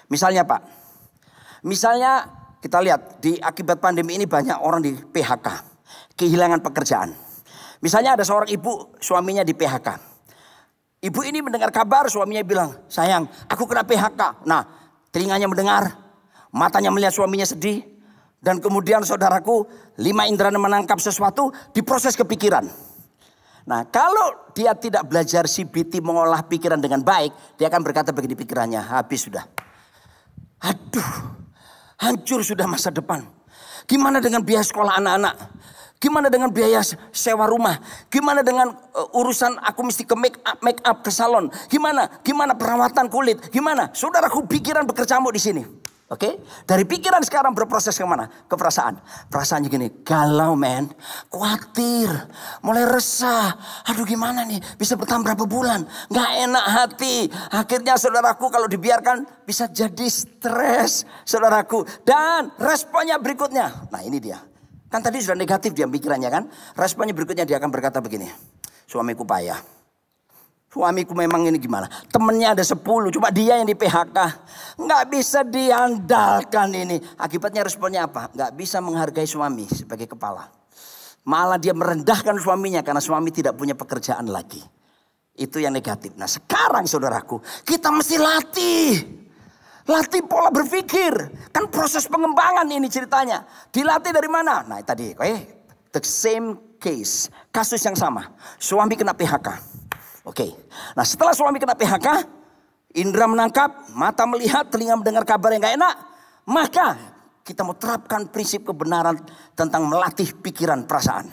Misalnya Pak, misalnya kita lihat di akibat pandemi ini banyak orang di PHK. Kehilangan pekerjaan. Misalnya ada seorang ibu, suaminya di PHK. Ibu ini mendengar kabar, suaminya bilang, sayang aku kena PHK. Nah, telinganya mendengar, matanya melihat suaminya sedih. Dan kemudian saudaraku, 5 indera menangkap sesuatu, diproses ke pikiran. Nah, kalau dia tidak belajar CBT mengolah pikiran dengan baik, dia akan berkata begini pikirannya, habis sudah. Aduh, hancur sudah masa depan. Gimana dengan biaya sekolah anak-anak? Gimana dengan biaya sewa rumah? Gimana dengan urusan aku mesti ke make up ke salon? Gimana perawatan kulit? Gimana? Saudaraku, pikiran bekerjamu di sini. Oke? Dari pikiran sekarang berproses kemana? Ke perasaan. Perasaannya gini, galau men, khawatir, mulai resah. Aduh gimana nih, bisa bertahan berapa bulan? Gak enak hati. Akhirnya saudaraku kalau dibiarkan bisa jadi stres saudaraku. Dan responnya berikutnya. Nah ini dia. Kan tadi sudah negatif dia pikirannya kan. Responnya berikutnya dia akan berkata begini. Suamiku payah. Suamiku memang ini gimana. Temennya ada 10. Cuma dia yang di PHK. Nggak bisa diandalkan ini. Akibatnya responnya apa? Nggak bisa menghargai suami sebagai kepala. Malah dia merendahkan suaminya. Karena suami tidak punya pekerjaan lagi. Itu yang negatif. Nah sekarang saudaraku. Kita mesti latih. Latih pola berpikir. Kan proses pengembangan ini ceritanya. Dilatih dari mana? Nah tadi, the same case. Kasus yang sama. Suami kena PHK. Oke. Nah setelah suami kena PHK. Indra menangkap, mata melihat, telinga mendengar kabar yang gak enak. Maka kita mau terapkan prinsip kebenaran tentang melatih pikiran perasaan.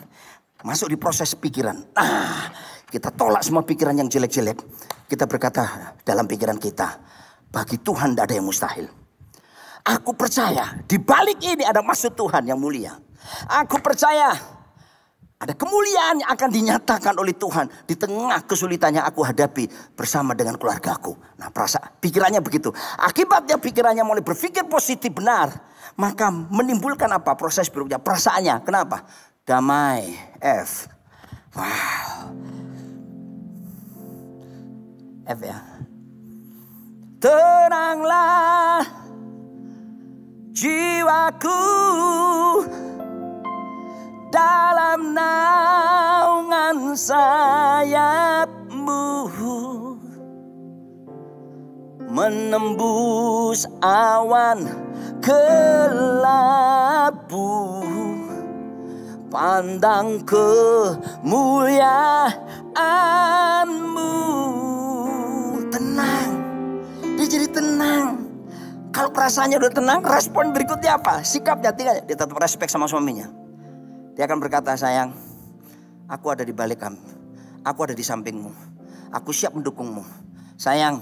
Masuk di proses pikiran. Nah, kita tolak semua pikiran yang jelek-jelek. Kita berkata dalam pikiran kita. Bagi Tuhan tidak ada yang mustahil. Aku percaya di balik ini ada maksud Tuhan yang mulia. Aku percaya ada kemuliaan yang akan dinyatakan oleh Tuhan di tengah kesulitan yang aku hadapi bersama dengan keluargaku. Nah, pikirannya begitu. Akibatnya pikirannya mulai berpikir positif benar. Maka menimbulkan apa? Proses berikutnya. Perasaannya. Kenapa? Damai. F. Wow. F ya. Tenanglah jiwaku dalam naungan sayapmu, menembus awan kelabu, pandang kemuliaan-Mu. Tenang. Dia jadi tenang. Kalau perasaannya udah tenang, respon berikutnya apa? Sikapnya, tinggal dia tetap respect sama suaminya. Dia akan berkata, sayang, aku ada di balik kamu. Aku ada di sampingmu. Aku siap mendukungmu. Sayang,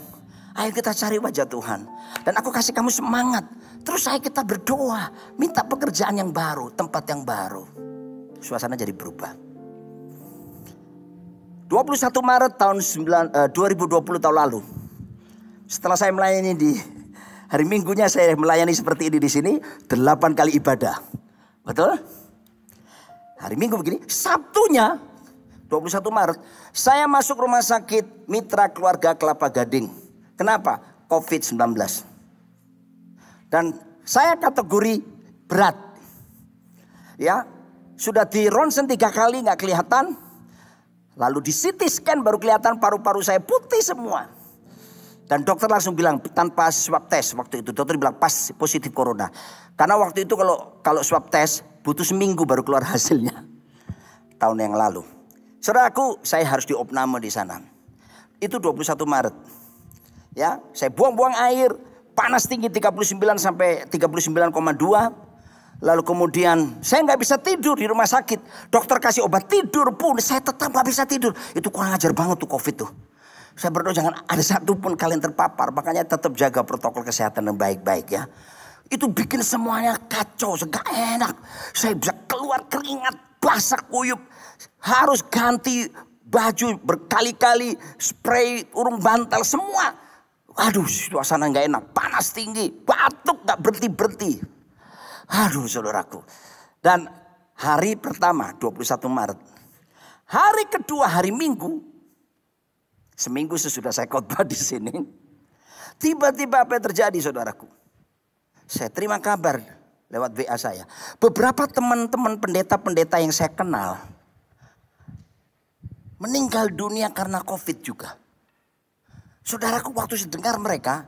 ayo kita cari wajah Tuhan. Dan aku kasih kamu semangat. Terus ayo kita berdoa. Minta pekerjaan yang baru, tempat yang baru. Suasana jadi berubah. 21 Maret tahun 2020 tahun lalu. Setelah saya melayani di hari Minggunya saya melayani seperti ini di sini 8 kali ibadah. Betul? Hari Minggu begini, Sabtunya 21 Maret saya masuk rumah sakit Mitra Keluarga Kelapa Gading. Kenapa? COVID-19. Dan saya kategori berat. Ya, sudah di ronsen 3 kali nggak kelihatan. Lalu di CT scan baru kelihatan paru-paru saya putih semua. Dan dokter langsung bilang tanpa swab test waktu itu. Dokter bilang pas positif corona. Karena waktu itu kalau swab test butuh seminggu baru keluar hasilnya. Tahun yang lalu. Saudaraku, saya harus diopname di sana. Itu 21 Maret. Ya, saya buang-buang air, panas tinggi 39 sampai 39,2. Lalu kemudian saya nggak bisa tidur di rumah sakit. Dokter kasih obat tidur pun saya tetap nggak bisa tidur. Itu kurang ajar banget tuh COVID tuh. Saya berdoa jangan ada satu pun kalian terpapar. Makanya tetap jaga protokol kesehatan yang baik-baik ya. Itu bikin semuanya kacau, nggak enak. Saya bisa keluar keringat, basah kuyup. Harus ganti baju berkali-kali, spray, urung bantal semua. Aduh, suasana nggak enak, panas tinggi, batuk nggak berhenti-berhenti. Aduh saudaraku. Dan hari pertama 21 Maret. Hari kedua hari Minggu. Seminggu sesudah saya khotbah di sini. Tiba-tiba apa yang terjadi saudaraku? Saya terima kabar lewat WA saya. Beberapa teman-teman pendeta-pendeta yang saya kenal meninggal dunia karena COVID juga. Saudaraku, waktu saya dengar mereka,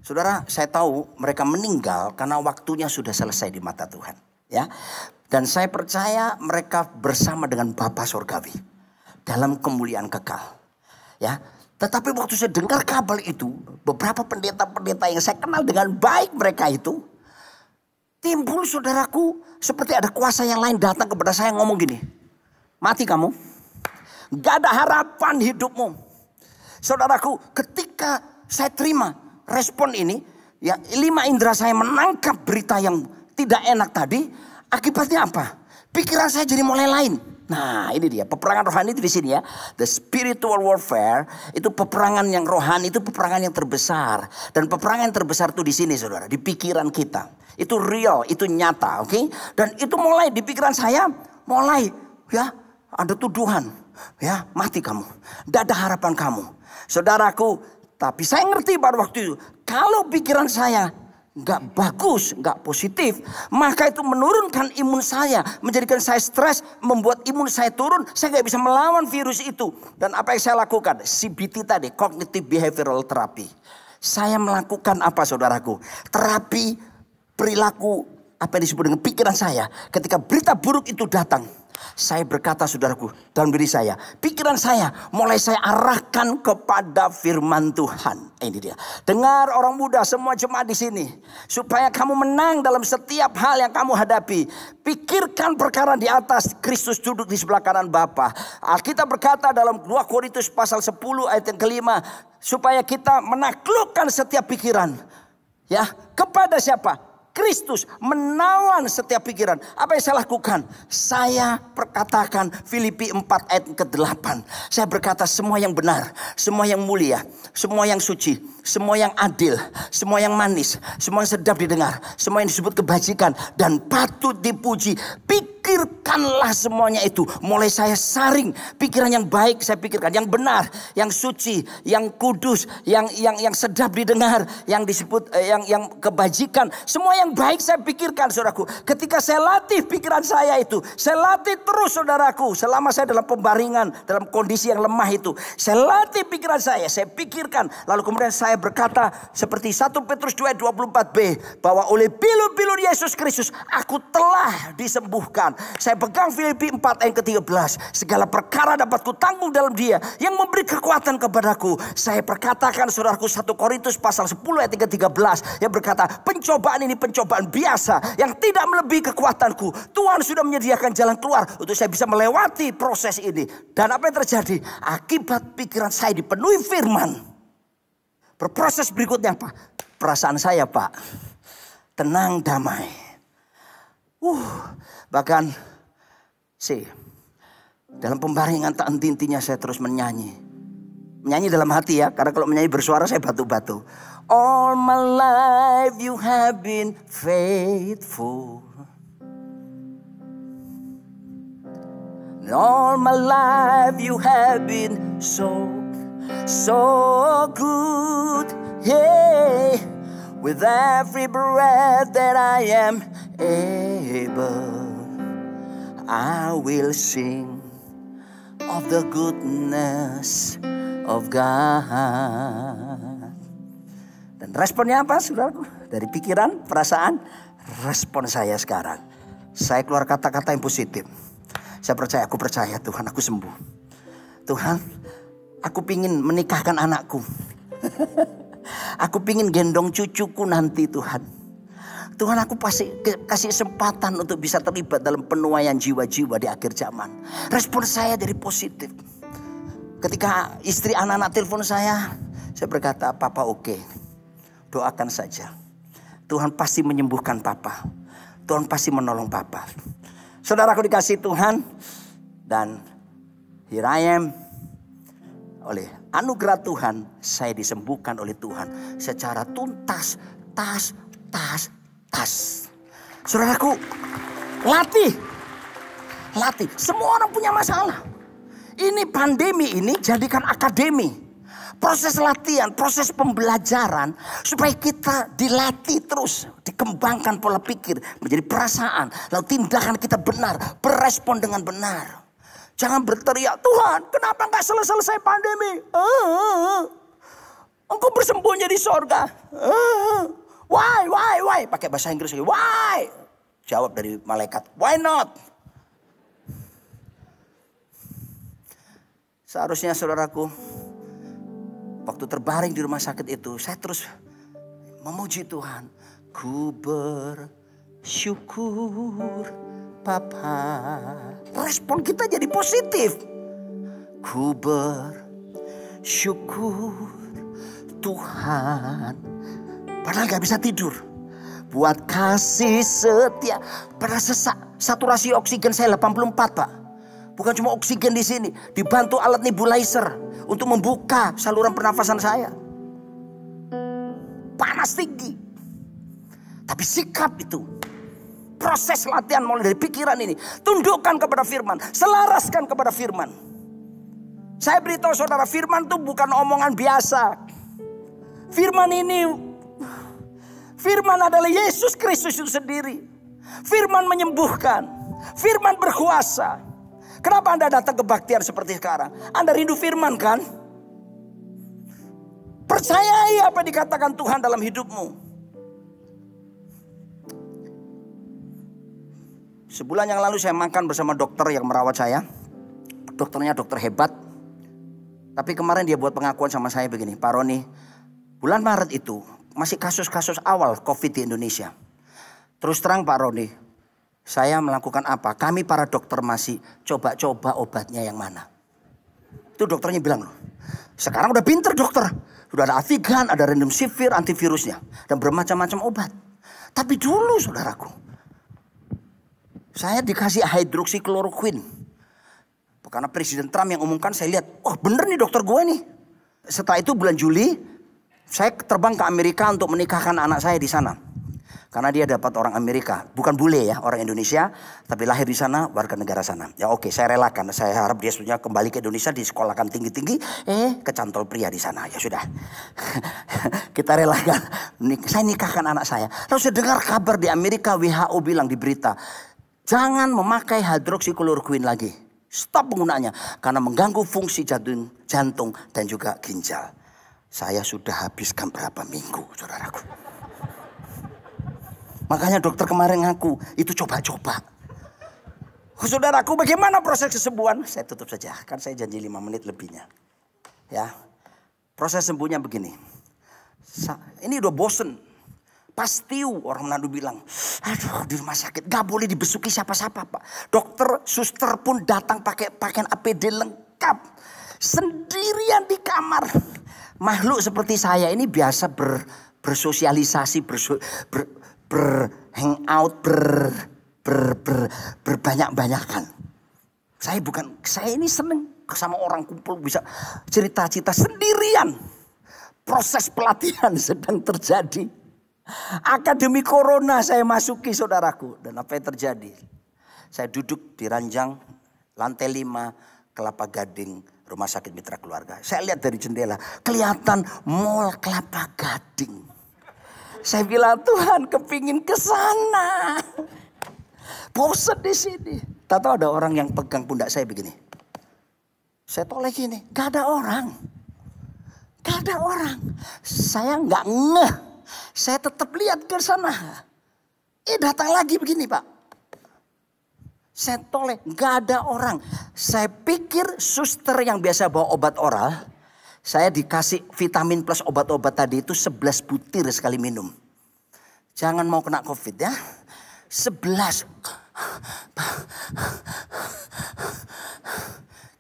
saudara, saya tahu mereka meninggal karena waktunya sudah selesai di mata Tuhan. Ya, dan saya percaya mereka bersama dengan Bapa Surgawi dalam kemuliaan kekal. Ya, tetapi waktu saya dengar kabar itu, beberapa pendeta-pendeta yang saya kenal dengan baik mereka itu, timbul saudaraku seperti ada kuasa yang lain datang kepada saya ngomong gini, mati kamu, gak ada harapan hidupmu. Saudaraku, ketika saya terima respon ini, ya 5 indera saya menangkap berita yang tidak enak tadi, akibatnya apa? Pikiran saya jadi mulai lain. Nah, ini dia peperangan rohani itu di sini ya. The spiritual warfare itu peperangan yang rohani, itu peperangan yang terbesar. Dan peperangan yang terbesar itu di sini saudara, di pikiran kita. Itu real, itu nyata, oke? Dan itu mulai di pikiran saya, mulai ya ada tuduhan, ya mati kamu, tidak ada harapan kamu. Saudaraku, tapi saya ngerti pada waktu itu, kalau pikiran saya nggak bagus, nggak positif, maka itu menurunkan imun saya, menjadikan saya stres, membuat imun saya turun, saya nggak bisa melawan virus itu. Dan apa yang saya lakukan? CBT tadi, Cognitive Behavioral Therapy. Saya melakukan apa saudaraku? Terapi perilaku, apa yang disebut dengan pikiran saya. Ketika berita buruk itu datang, saya berkata saudaraku dalam diri saya, pikiran saya mulai saya arahkan kepada firman Tuhan. Ini dia. Dengar orang muda, semua jemaat di sini, supaya kamu menang dalam setiap hal yang kamu hadapi. Pikirkan perkara di atas, Kristus duduk di sebelah kanan Bapa. Alkitab berkata dalam 2 Korintus pasal 10 ayat yang kelima, supaya kita menaklukkan setiap pikiran. Ya, kepada siapa? Kristus menawan setiap pikiran. Apa yang saya lakukan? Saya perkatakan Filipi 4 ayat ke-8. Saya berkata semua yang benar, semua yang mulia, semua yang suci, semua yang adil, semua yang manis, semua yang sedap didengar, semua yang disebut kebajikan dan patut dipuji. Pikirkanlah semuanya itu. Mulai saya saring pikiran yang baik, saya pikirkan yang benar, yang suci, yang kudus, yang sedap didengar, yang disebut yang kebajikan, semua yang baik saya pikirkan saudaraku. Ketika saya latih pikiran saya itu, saya latih terus saudaraku, selama saya dalam pembaringan, dalam kondisi yang lemah itu, saya latih pikiran saya pikirkan. Lalu kemudian saya berkata seperti 1 Petrus 2 ayat 24b, bahwa oleh pilu-pilu Yesus Kristus aku telah disembuhkan. Saya pegang Filipi 4 ayat ke-13, segala perkara dapat kutanggung dalam Dia yang memberi kekuatan kepadaku. Saya perkatakan saudaraku 1 Korintus pasal 10 ayat ke-13 yang berkata, pencobaan ini pencobaan biasa yang tidak melebihi kekuatanku. Tuhan sudah menyediakan jalan keluar untuk saya bisa melewati proses ini. Dan apa yang terjadi? Akibat pikiran saya dipenuhi firman, berproses berikutnya apa? Perasaan saya Pak, tenang, damai. Bahkan dalam pembaringan tak henti-hentinya saya terus menyanyi. Menyanyi dalam hati ya, karena kalau menyanyi bersuara saya batu-batu. All my life you have been faithful. All my life you have been so good. Yeah. With every breath that I am able. I will sing of the goodness of God. Dan responnya apa, saudaraku? Dari pikiran, perasaan, respon saya sekarang. Saya keluar kata-kata yang positif. Saya percaya, aku percaya Tuhan, aku sembuh. Tuhan, aku pingin menikahkan anakku. Aku pingin gendong cucuku nanti Tuhan. Tuhan, aku pasti kasih kesempatan untuk bisa terlibat dalam penuaian jiwa-jiwa di akhir zaman. Respon saya jadi positif. Ketika istri anak-anak telepon saya berkata, Papa oke. Doakan saja. Tuhan pasti menyembuhkan Papa. Tuhan pasti menolong Papa. Saudaraku dikasih Tuhan. Dan here I am. Oleh anugerah Tuhan, saya disembuhkan oleh Tuhan secara tuntas, tas. Saudaraku, latih. Semua orang punya masalah. Ini pandemi ini jadikan akademi. Proses latihan, proses pembelajaran supaya kita dilatih terus, dikembangkan pola pikir menjadi perasaan, lalu tindakan kita benar, berespon dengan benar. Jangan berteriak, Tuhan kenapa gak selesai pandemi? Engkau bersembunyi di sorga. Why? Pakai bahasa Inggris lagi. Why? Jawab dari malaikat. Why not? Seharusnya saudaraku, waktu terbaring di rumah sakit itu, saya terus memuji Tuhan. Ku bersyukur Papa. Respon kita jadi positif. Ku bersyukur Tuhan. Padahal gak bisa tidur. Buat kasih setia. Padahal sesak. Saturasi oksigen saya 84 Pak. Bukan cuma oksigen di sini. Dibantu alat nebulizer. Untuk membuka saluran pernafasan saya. Panas tinggi. Tapi sikap itu. Proses latihan mulai dari pikiran ini. Tundukkan kepada firman. Selaraskan kepada firman. Saya beritahu saudara, firman itu bukan omongan biasa. Firman adalah Yesus Kristus itu sendiri. Firman menyembuhkan. Firman berkuasa. Kenapa Anda datang kebaktian seperti sekarang? Anda rindu firman kan? Percayai apa yang dikatakan Tuhan dalam hidupmu. Sebulan yang lalu saya makan bersama dokter yang merawat saya. Dokternya dokter hebat. Tapi kemarin dia buat pengakuan sama saya begini. Pak Roni, bulan Maret itu masih kasus-kasus awal COVID di Indonesia. Terus terang Pak Roni, saya melakukan apa? Kami para dokter masih coba-coba obatnya yang mana. Itu dokternya bilang loh. Sekarang udah pinter dokter. Udah ada Avigan, ada Remdesivir, antivirusnya. Dan bermacam-macam obat. Tapi dulu saudaraku, saya dikasih hidroksikloroquine. Karena Presiden Trump yang umumkan, saya lihat, oh bener nih dokter gue nih. Setelah itu bulan Juli, saya terbang ke Amerika untuk menikahkan anak saya di sana. Karena dia dapat orang Amerika, bukan bule ya, orang Indonesia, tapi lahir di sana, warga negara sana. Ya oke, saya relakan. Saya harap dia sudah kembali ke Indonesia, disekolahkan tinggi-tinggi, kecantol pria di sana. Ya sudah, kita relakan. Saya nikahkan anak saya. Lalu saya dengar kabar di Amerika, WHO bilang di berita, jangan memakai hidroksikloroquine lagi. Stop penggunaannya, karena mengganggu fungsi jantung dan juga ginjal. Saya sudah habiskan berapa minggu, saudaraku. Makanya dokter kemarin ngaku, itu coba-coba. Saudaraku, bagaimana proses kesembuhan? Saya tutup saja, kan saya janji 5 menit lebihnya. Ya, proses sembuhnya begini. Ini udah bosen. Pastiu, orang Manado bilang, aduh di rumah sakit gak boleh dibesuki siapa-siapa Pak. Dokter, suster pun datang pakai pakaian APD lengkap. Sendirian di kamar. Makhluk seperti saya ini biasa bersosialisasi, berhangout, berbanyak-banyakan. Saya ini seneng sama orang kumpul bisa cerita-cerita sendirian. Proses pelatihan sedang terjadi. Akademi Corona saya masuki saudaraku. Dan apa yang terjadi? Saya duduk di ranjang lantai 5 Kelapa Gading Rumah Sakit Mitra Keluarga. Saya lihat dari jendela kelihatan Mall Kelapa Gading. Saya bilang Tuhan kepingin ke sana. Bosan di sini. Tahu ada orang yang pegang pundak saya begini. Saya toleh gini, gak ada orang. Gak ada orang. Saya nggak ngeh. Saya tetap lihat ke sana. Datang lagi begini Pak. Saya toleh, gak ada orang. Saya pikir suster yang biasa bawa obat oral. Saya dikasih vitamin plus obat-obat tadi itu 11 butir sekali minum. Jangan mau kena COVID ya. 11.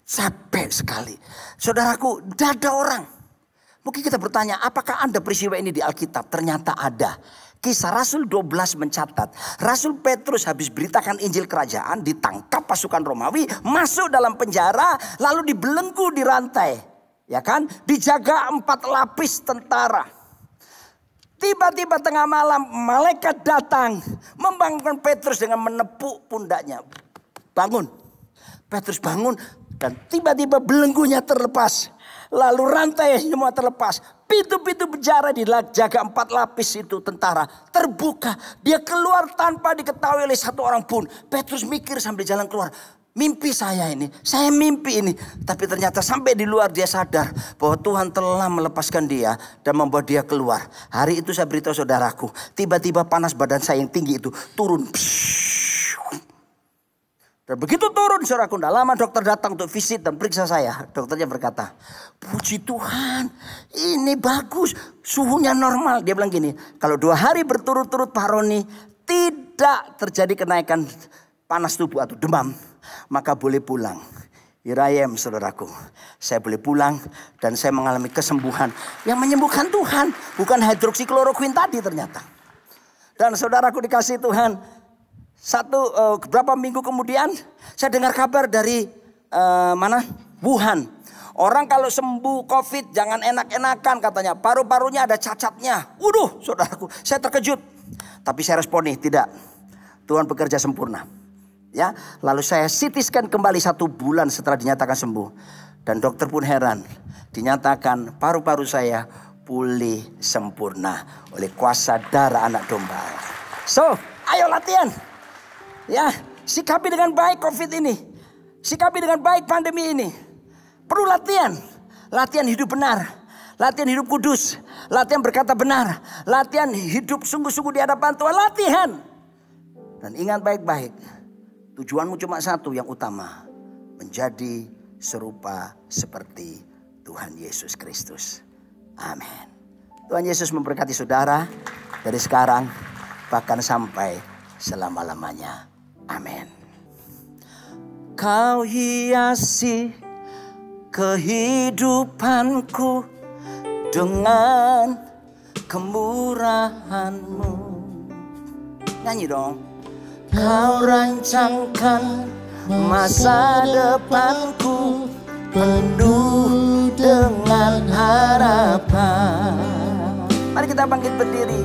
Capek sekali. Saudaraku, tidak ada orang. Mungkin kita bertanya, apakah ada peristiwa ini di Alkitab? Ternyata ada. Kisah Rasul 12 mencatat, Rasul Petrus habis beritakan Injil Kerajaan, ditangkap pasukan Romawi, masuk dalam penjara, lalu dibelenggu di rantai. Ya kan? Dijaga 4 lapis tentara. Tiba-tiba tengah malam, malaikat datang, membangunkan Petrus dengan menepuk pundaknya. Bangun. Petrus bangun. Dan tiba-tiba belenggunya terlepas. Lalu rantai semua terlepas. Pintu-pintu penjara dijaga 4 lapis itu tentara. Terbuka. Dia keluar tanpa diketahui oleh satu orang pun. Petrus mikir sambil jalan keluar. Mimpi saya ini. Saya mimpi ini. Tapi ternyata sampai di luar dia sadar. Bahwa Tuhan telah melepaskan dia. Dan membawa dia keluar. Hari itu saya beritahu saudaraku. Tiba-tiba panas badan saya yang tinggi itu turun. Dan begitu turun saudaraku, tidak lama dokter datang untuk visit dan periksa saya. Dokternya berkata, puji Tuhan ini bagus, suhunya normal. Dia bilang gini, kalau 2 hari berturut-turut Pak Roni tidak terjadi kenaikan panas tubuh atau demam, maka boleh pulang. Irayem saudaraku, saya boleh pulang dan saya mengalami kesembuhan. Yang menyembuhkan Tuhan, bukan hidroksikloroquine tadi ternyata. Dan saudaraku dikasih Tuhan. Beberapa minggu kemudian saya dengar kabar dari Wuhan. Orang kalau sembuh COVID jangan enak-enakan katanya. Paru-parunya ada cacatnya. Waduh saudaraku, saya terkejut. Tapi saya responi tidak. Tuhan bekerja sempurna. Ya, lalu saya CT scan kembali 1 bulan setelah dinyatakan sembuh. Dan dokter pun heran. Dinyatakan paru-paru saya pulih sempurna oleh kuasa darah anak domba. So, ayo latihan. Ya, sikapi dengan baik COVID ini. Sikapi dengan baik pandemi ini. Perlu latihan. Latihan hidup benar. Latihan hidup kudus. Latihan berkata benar. Latihan hidup sungguh-sungguh di hadapan Tuhan. Latihan. Dan ingat baik-baik. Tujuanmu cuma satu yang utama. Menjadi serupa seperti Tuhan Yesus Kristus. Amin. Tuhan Yesus memberkati saudara. Dari sekarang bahkan sampai selama-lamanya. Amin. Kau hiasi kehidupanku dengan kemurahan-Mu. Nyanyi dong. Kau rancangkan masa depanku penuh dengan harapan. Mari kita bangkit berdiri.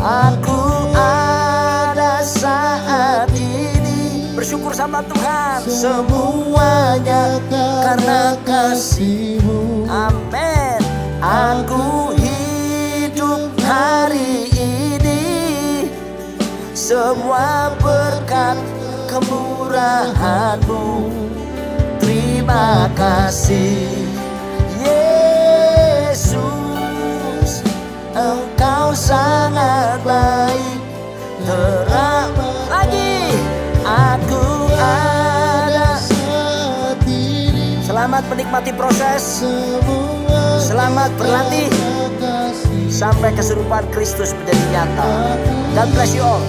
Aku ada saat ini bersyukur sama Tuhan. Semuanya karena kasih-Mu. Amin. Aku hidup hari ini semua berkat kemurahan-Mu. Terima kasih Yesus. Engkau sangat baik, teramat lagi. Aku ada saat ini. Selamat menikmati proses. Selamat berlatih sampai keserupaan Kristus menjadi nyata. God bless you all.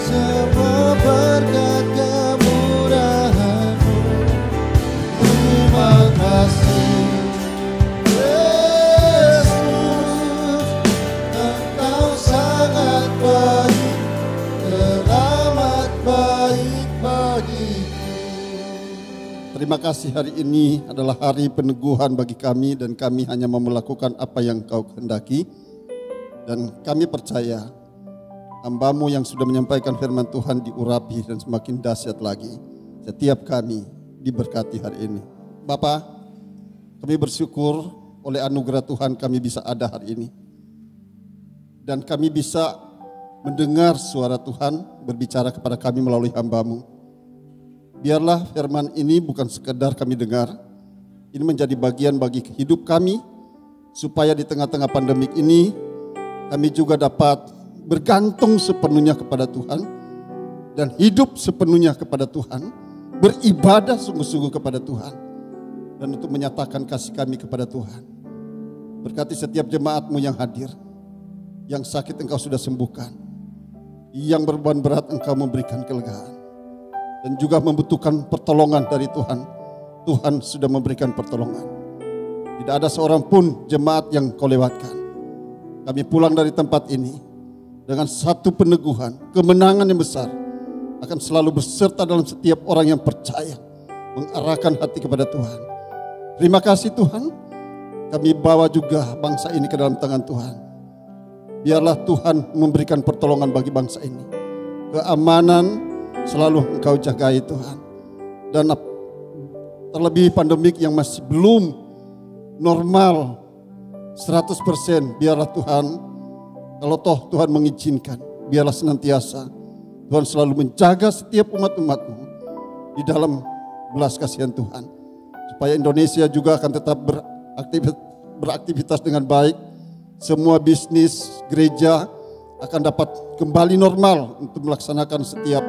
Semua berkat kemurahan-Mu. Terima kasih. Terima kasih, hari ini adalah hari peneguhan bagi kami dan kami hanya mau melakukan apa yang Kau kehendaki. Dan kami percaya hamba-Mu yang sudah menyampaikan firman Tuhan diurapi dan semakin dahsyat lagi. Setiap kami diberkati hari ini. Bapa, kami bersyukur oleh anugerah Tuhan kami bisa ada hari ini. Dan kami bisa mendengar suara Tuhan berbicara kepada kami melalui hamba-Mu. Biarlah firman ini bukan sekedar kami dengar, ini menjadi bagian bagi hidup kami, supaya di tengah-tengah pandemik ini kami juga dapat bergantung sepenuhnya kepada Tuhan dan hidup sepenuhnya kepada Tuhan, beribadah sungguh-sungguh kepada Tuhan, dan untuk menyatakan kasih kami kepada Tuhan. Berkati setiap jemaat-Mu yang hadir, yang sakit Engkau sudah sembuhkan, yang beban berat Engkau memberikan kelegaan, dan juga membutuhkan pertolongan dari Tuhan. Tuhan sudah memberikan pertolongan. Tidak ada seorang pun jemaat yang Kau lewatkan. Kami pulang dari tempat ini dengan satu peneguhan, kemenangan yang besar akan selalu beserta dalam setiap orang yang percaya, mengarahkan hati kepada Tuhan. Terima kasih Tuhan. Kami bawa juga bangsa ini ke dalam tangan Tuhan. Biarlah Tuhan memberikan pertolongan bagi bangsa ini. Keamanan selalu Engkau jagai Tuhan. Dan terlebih pandemik yang masih belum normal 100%, biarlah Tuhan, kalau toh Tuhan mengizinkan, biarlah senantiasa Tuhan selalu menjaga setiap umat-umat-Mu di dalam belas kasihan Tuhan. Supaya Indonesia juga akan tetap beraktivitas dengan baik. Semua bisnis gereja akan dapat kembali normal untuk melaksanakan setiap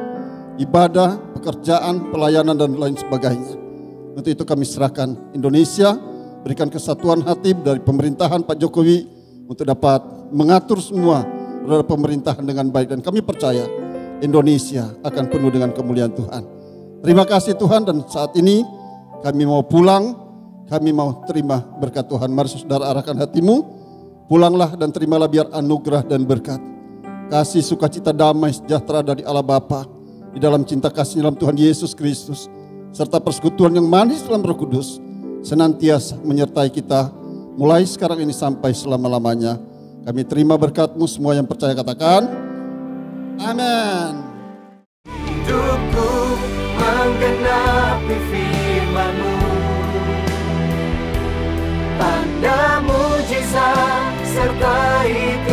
ibadah, pekerjaan, pelayanan dan lain sebagainya. Untuk itu kami serahkan Indonesia, berikan kesatuan hati dari pemerintahan Pak Jokowi untuk dapat mengatur semua roda pemerintahan dengan baik, dan kami percaya Indonesia akan penuh dengan kemuliaan Tuhan. Terima kasih Tuhan, dan saat ini kami mau pulang. Kami mau terima berkat Tuhan. Mari saudara arahkan hatimu. Pulanglah dan terimalah biar anugerah dan berkat. Kasih, sukacita, damai, sejahtera dari Allah Bapa, di dalam cinta kasih dalam Tuhan Yesus Kristus, serta persekutuan yang manis dalam Roh Kudus, senantiasa menyertai kita mulai sekarang ini sampai selama-lamanya. Kami terima berkat-Mu, semua yang percaya katakan amin. Hidupku menggenapi firman-Mu, tanda mujizat sertai